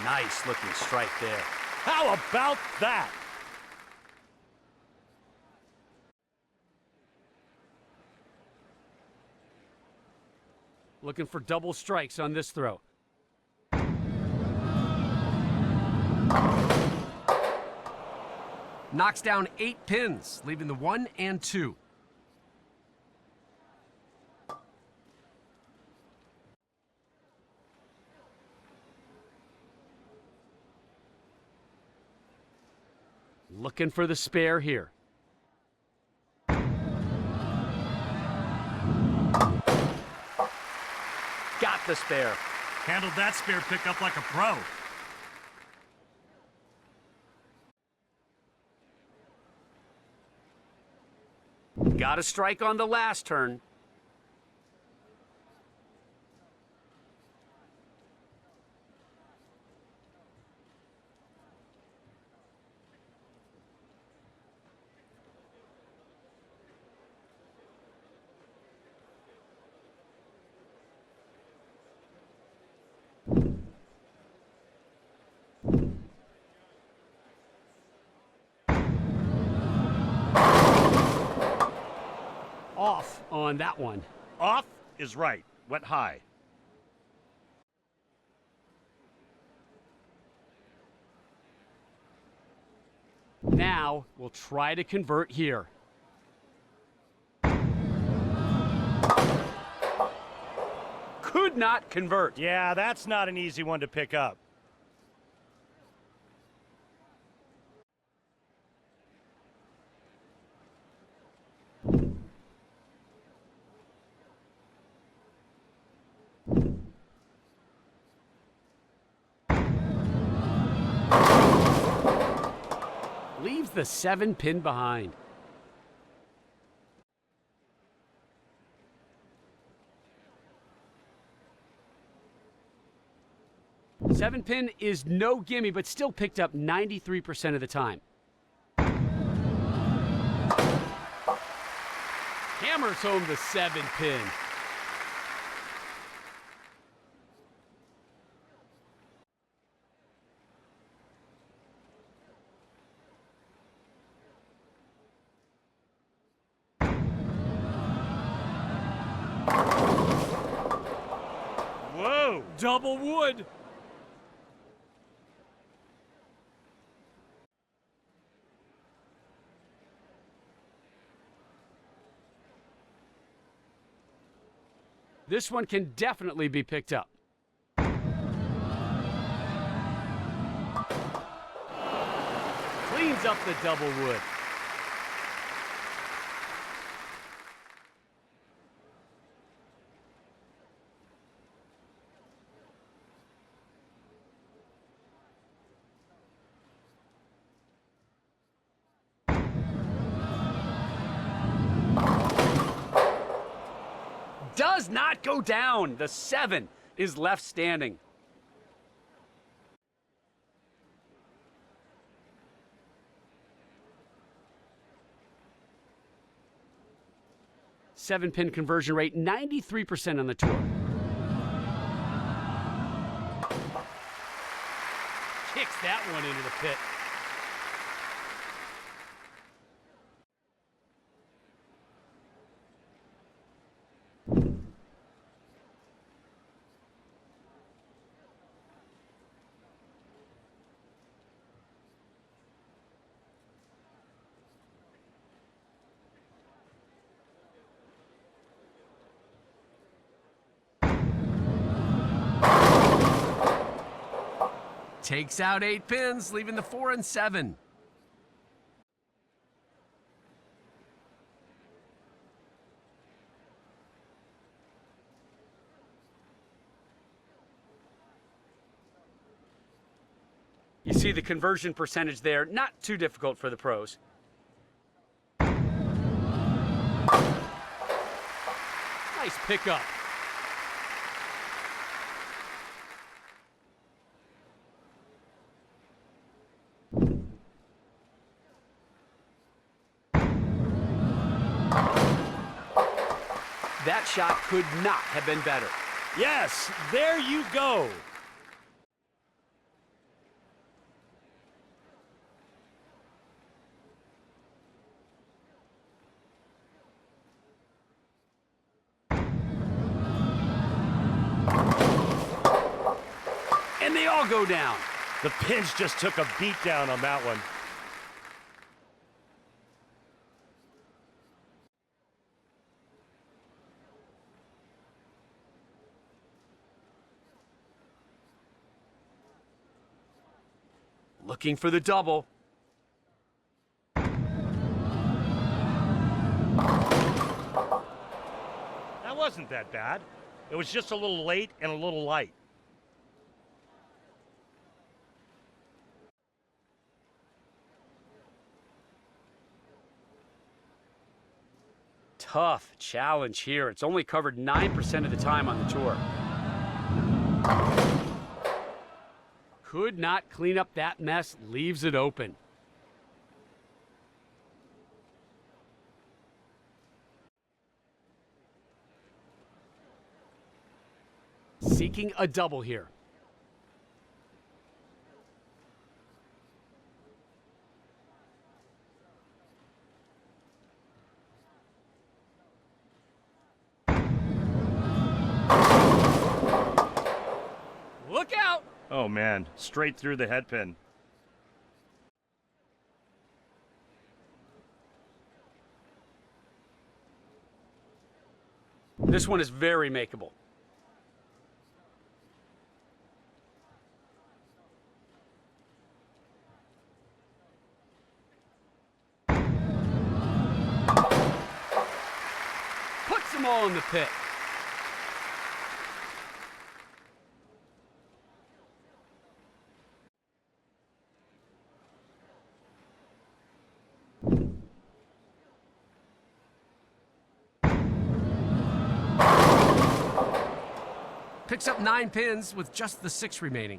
Speaker 1: Nice looking strike there.
Speaker 2: How about that?
Speaker 1: Looking for double strikes on this throw. Knocks down 8 pins, leaving the 1 and 2. Looking for the spare here. Got the spare.
Speaker 2: Handled that spare pickup like a pro.
Speaker 1: Got a strike on the last turn. Off on that one.
Speaker 2: Off is right. Went high.
Speaker 1: Now we'll try to convert here. Could not convert.
Speaker 2: Yeah, that's not an easy one to pick up.
Speaker 1: Leaves the 7 pin behind. Seven pin is no gimme, but still picked up 93% of the time. Hammers home the 7 pin.
Speaker 2: Whoa!
Speaker 1: Double wood. This one can definitely be picked up. Cleans up the double wood. Does not go down. The 7 is left standing. Seven-pin conversion rate, 93% on the tour. Kicks that one into the pit. Takes out 8 pins, leaving the 4 and 7.
Speaker 3: You see the conversion percentage there, not too difficult for the pros. Nice pickup. That shot could not have been better.
Speaker 2: Yes, there you go.
Speaker 3: And they all go down.
Speaker 2: The pins just took a beat down on that one.
Speaker 3: Looking for the double.
Speaker 2: That wasn't that bad. It was just a little late and a little light.
Speaker 3: Tough challenge here. It's only covered 9% of the time on the tour. Could not clean up that mess, leaves it open. Seeking a double here. Look out!
Speaker 2: Oh man, straight through the head pin.
Speaker 3: This one is very makeable. Puts them all in the pit.
Speaker 1: Picks up 9 pins with just the 6 remaining.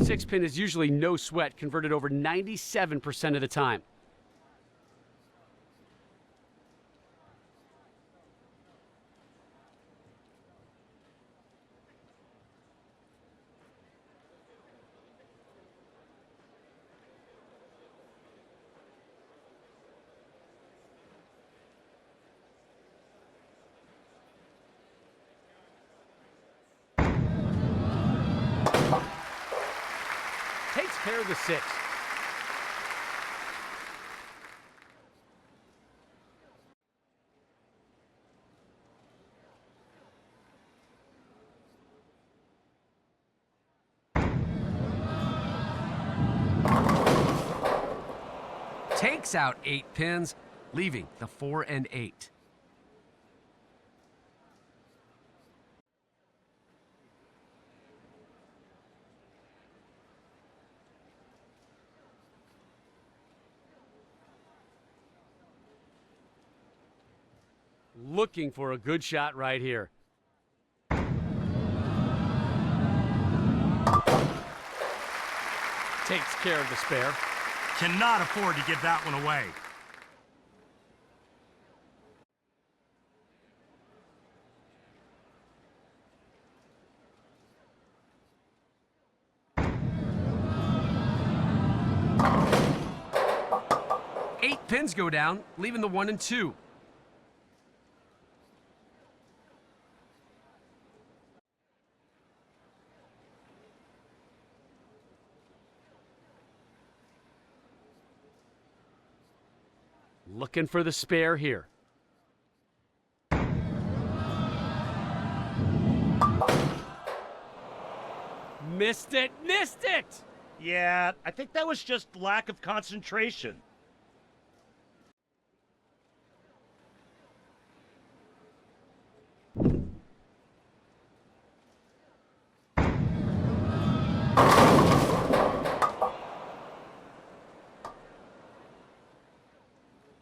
Speaker 3: Six pin is usually no sweat, converted over 97% of the time. Takes care of the 6.
Speaker 1: Takes out 8 pins, leaving the 4 and 8.
Speaker 3: Looking for a good shot right here. Takes care of the spare.
Speaker 2: Cannot afford to give that one away.
Speaker 1: Eight pins go down, leaving the 1 and 2.
Speaker 3: Looking for the spare here. Missed it! Missed it!
Speaker 2: Yeah, I think that was just lack of concentration.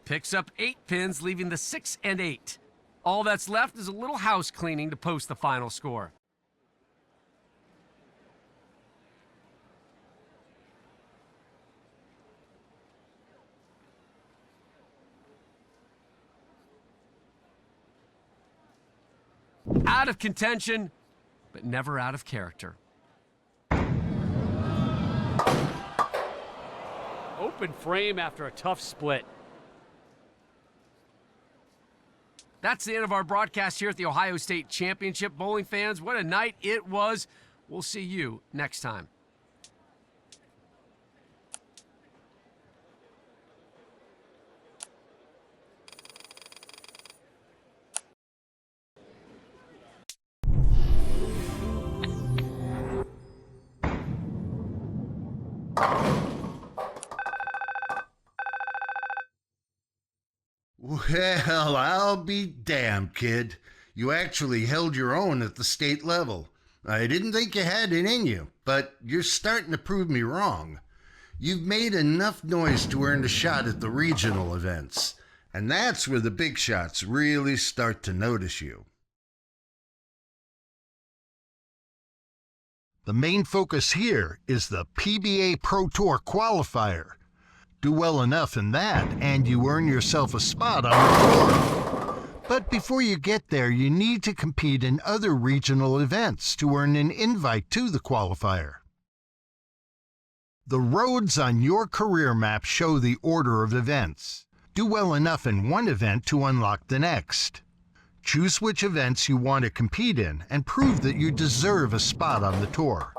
Speaker 1: Picks up 8 pins, leaving the 6 and 8. All that's left is a little house cleaning to post the final score. Out of contention, but never out of character.
Speaker 3: Open frame after a tough split.
Speaker 1: That's the end of our broadcast here at the Ohio State Championship. Bowling fans, what a night it was. We'll see you next time.
Speaker 4: Well, I'll be damned, kid. You actually held your own at the state level. I didn't think you had it in you, but you're starting to prove me wrong. You've made enough noise to earn a shot at the regional events, and that's where the big shots really start to notice you. The main focus here is the PBA Pro Tour qualifier. Do well enough in that, and you earn yourself a spot on the tour. But before you get there, you need to compete in other regional events to earn an invite to the qualifier. The roads on your career map show the order of events. Do well enough in one event to unlock the next. Choose which events you want to compete in and prove that you deserve a spot on the tour.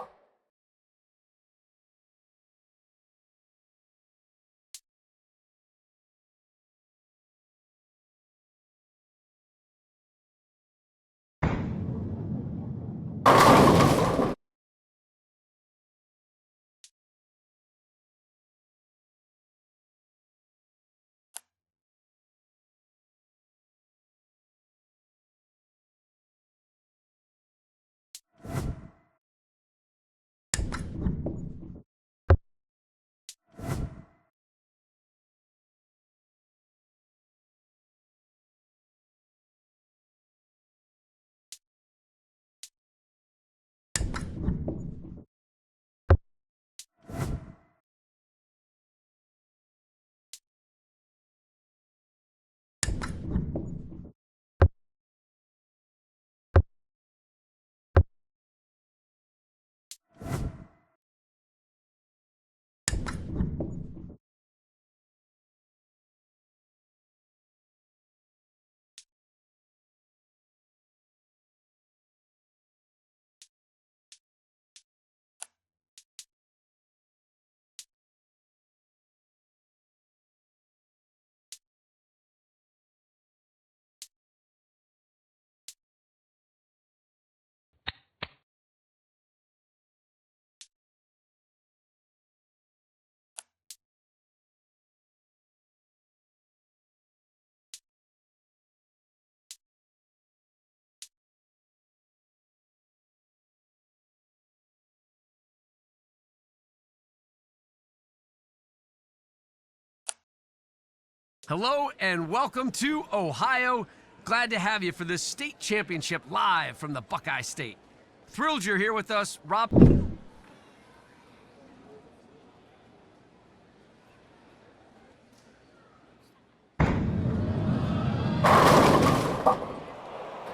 Speaker 1: Hello and welcome to Ohio. Glad to have you for this state championship live from the Buckeye State. Thrilled you're here with us, Rob.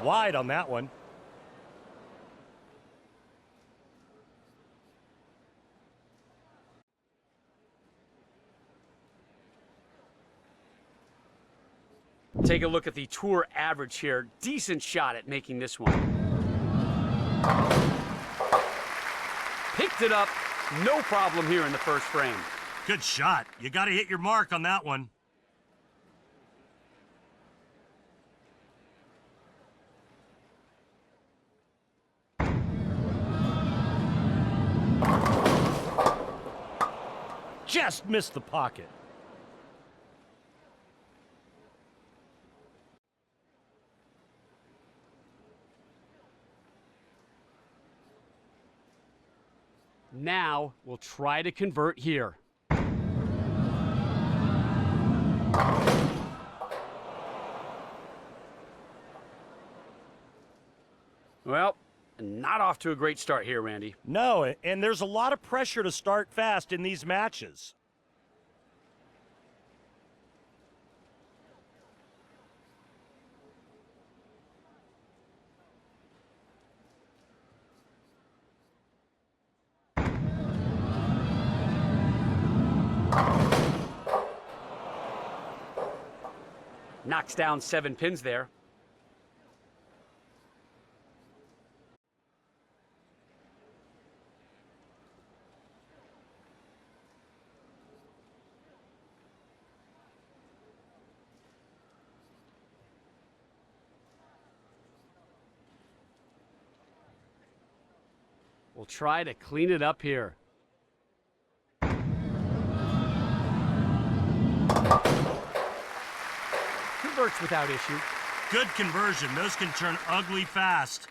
Speaker 2: Wide on that one.
Speaker 3: Take a look at the tour average here. Decent shot at making this one. Picked it up, no problem here in the first frame.
Speaker 2: Good shot. You got to hit your mark on that one. just missed the pocket.
Speaker 3: Now we'll try to convert here. Well, not off to a great start here, Randy.
Speaker 2: No, and there's a lot of pressure to start fast in these matches.
Speaker 3: Knocks down 7 pins there. We'll try to clean it up here. Converts without issue.
Speaker 2: Good conversion. Those can turn ugly fast.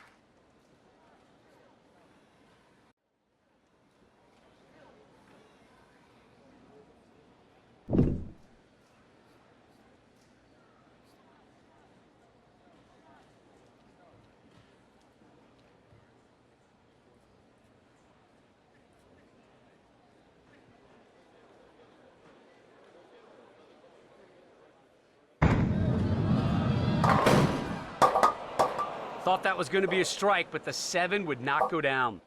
Speaker 3: Thought that was going to be a strike, but the 7 would not go down.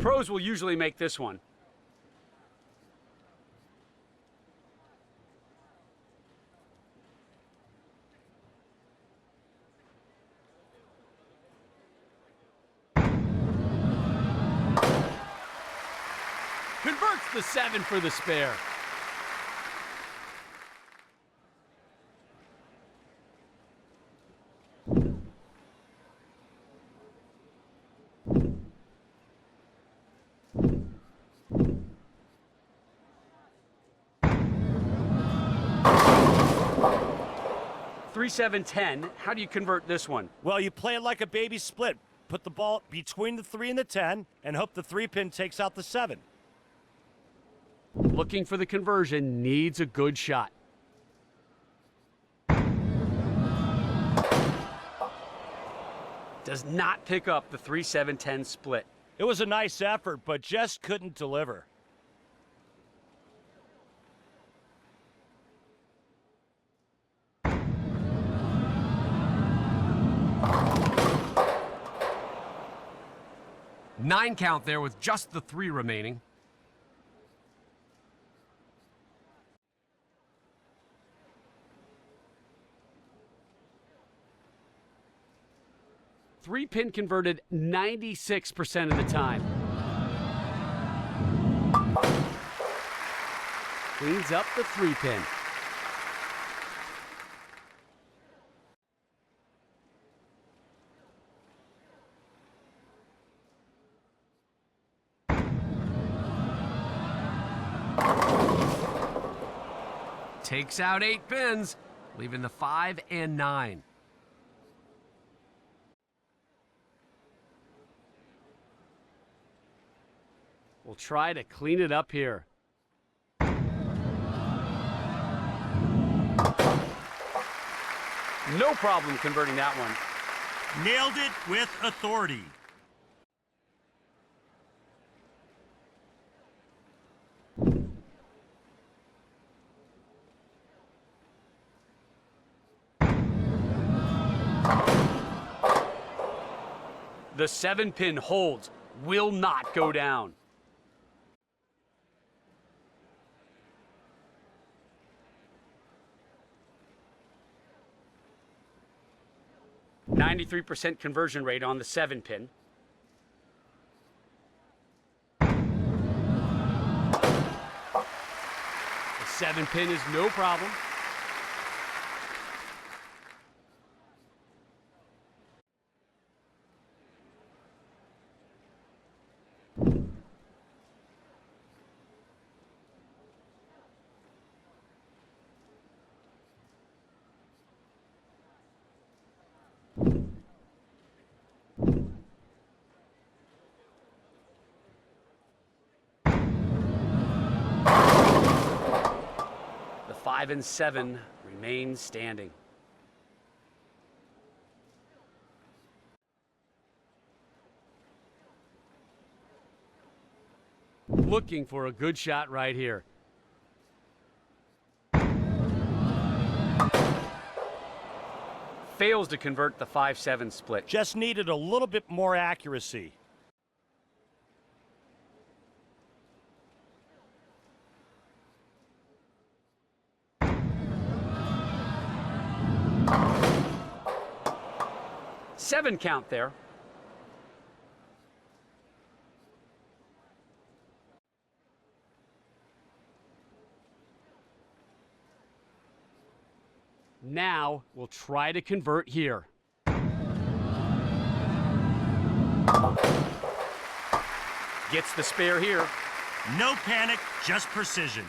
Speaker 3: Pros will usually make this one. Converts the 7 for the spare. Three, 7, 10. How do you convert this one?
Speaker 2: Well, you play it like a baby split. Put the ball between the 3 and the 10 and hope the 3-pin takes out the 7.
Speaker 3: Looking for the conversion, needs a good shot. Does not pick up the 3, 7, 10 split.
Speaker 2: It was a nice effort, but just couldn't deliver.
Speaker 1: Nine count there with just the 3 remaining.
Speaker 3: Three-pin converted 96% of the time. Cleans up the 3-pin.
Speaker 1: Takes out 8 pins, leaving the 5 and 9.
Speaker 3: We'll try to clean it up here. No problem converting that one.
Speaker 2: Nailed it with authority.
Speaker 3: The 7-pin holds, will not go down. .93% conversion rate on the 7-pin. The 7-pin is no problem. 5 and 7 remain standing. Looking for a good shot right here. Fails to convert the 5-7 split.
Speaker 2: Just needed a little bit more accuracy.
Speaker 3: Seven count there. Now we'll try to convert here. Gets the spare here.
Speaker 2: No panic, just precision.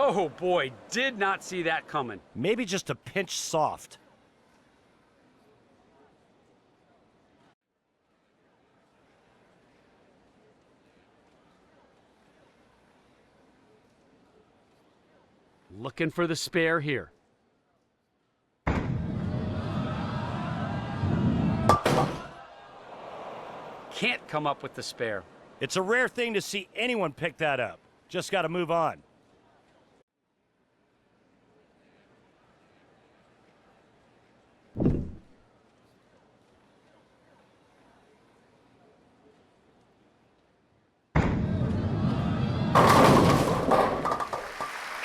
Speaker 3: Oh boy, did not see that coming.
Speaker 2: Maybe just a pinch soft.
Speaker 3: Looking for the spare here. Can't come up with the spare.
Speaker 2: It's a rare thing to see anyone pick that up. Just got to move on.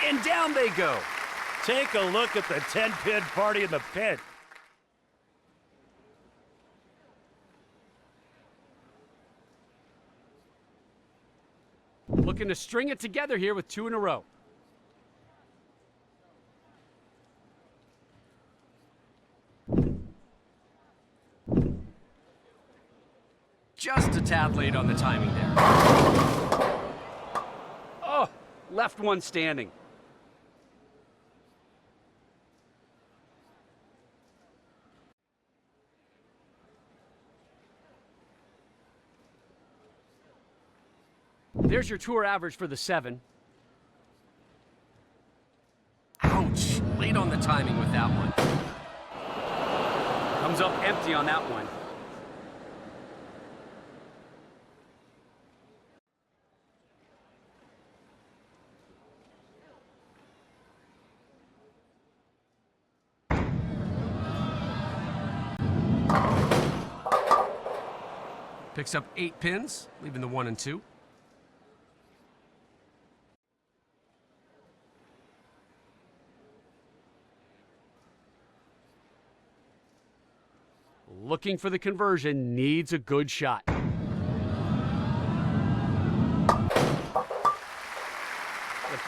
Speaker 3: And down they go.
Speaker 2: Take a look at the 10-pin party in the pit.
Speaker 3: Looking to string it together here with 2 in a row.
Speaker 1: Just a tad late on the timing there.
Speaker 3: Oh, left one standing. There's your tour average for the 7.
Speaker 1: Ouch, late on the timing with that one.
Speaker 3: Comes up empty on that one.
Speaker 1: Picks up 8 pins, leaving the 1 and 2.
Speaker 3: Looking for the conversion, needs a good shot. The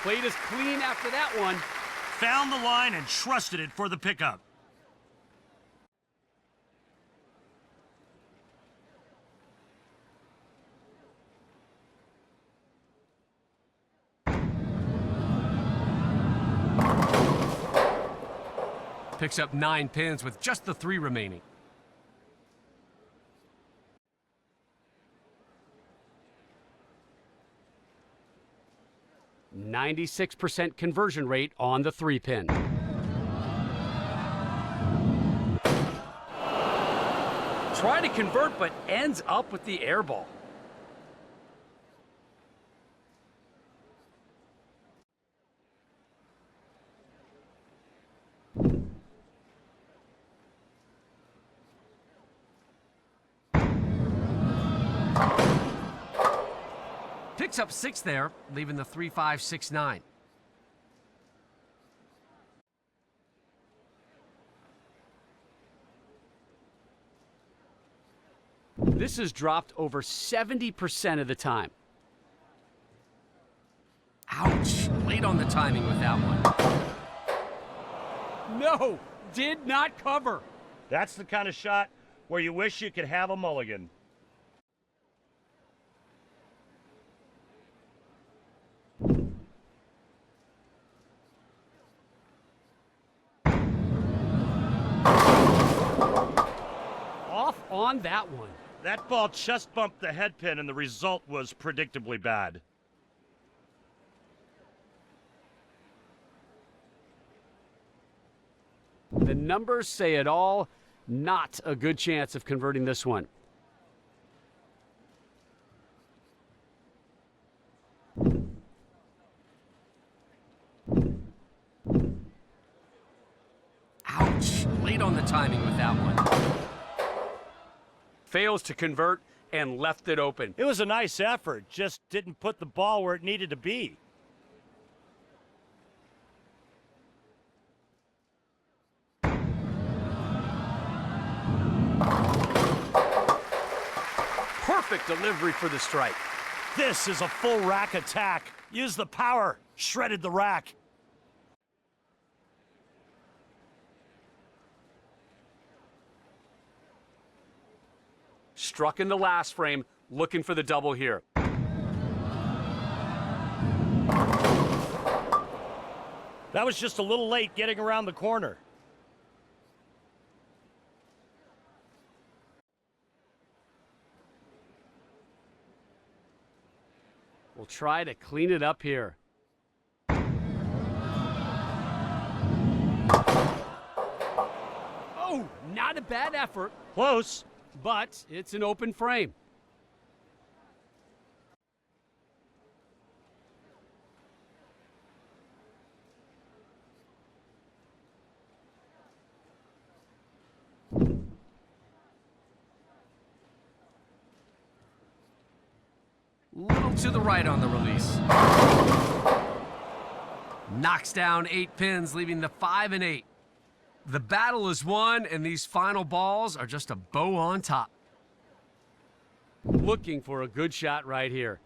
Speaker 3: plate is clean after that one.
Speaker 2: Found the line and trusted it for the pickup.
Speaker 1: Picks up 9 pins with just the 3 remaining.
Speaker 3: .96% conversion rate on the 3-pin. Try to convert, but ends up with the air ball.
Speaker 1: Picks up 6 there, leaving the 3, 5, 6, 9.
Speaker 3: This is dropped over 70% of the time.
Speaker 1: Ouch, late on the timing with that one.
Speaker 3: No, did not cover.
Speaker 2: That's the kind of shot where you wish you could have a mulligan.
Speaker 3: on that one.
Speaker 2: That ball just bumped the head pin, and the result was predictably bad.
Speaker 3: The numbers say it all. Not a good chance of converting this one.
Speaker 1: Ouch. Late on the timing with that one.
Speaker 3: Fails to convert and left it open.
Speaker 2: It was a nice effort, just didn't put the ball where it needed to be.
Speaker 3: Perfect delivery for the strike.
Speaker 2: This is a full rack attack. Use the power. Shredded the rack.
Speaker 3: Struck in the last frame, looking for the double here.
Speaker 2: That was just a little late getting around the corner.
Speaker 3: We'll try to clean it up here. Oh, not a bad effort,
Speaker 2: Close.
Speaker 3: but it's an open frame.
Speaker 1: Little to the right on the release. Knocks down 8 pins, leaving the 5 and 8. The battle is won, and these final balls are just a bow on top.
Speaker 3: Looking for a good shot right here.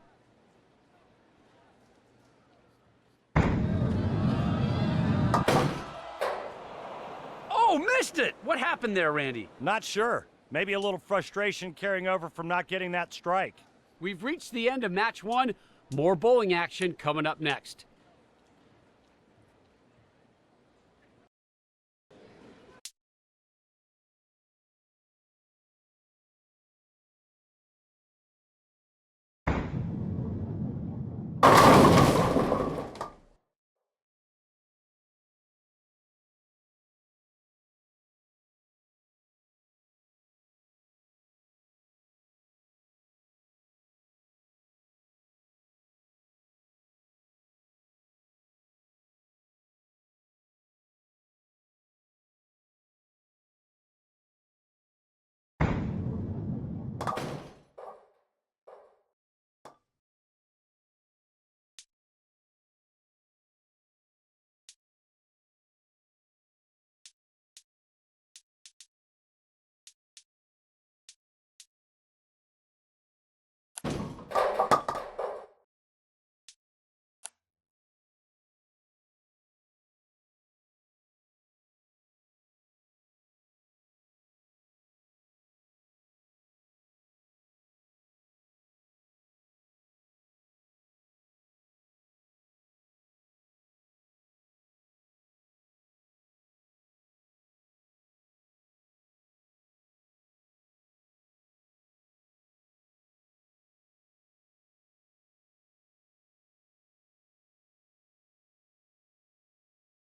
Speaker 3: Oh, missed it! What happened there, Randy?
Speaker 2: Not sure. Maybe a little frustration carrying over from not getting that strike.
Speaker 3: We've reached the end of match 1. More bowling action coming up next.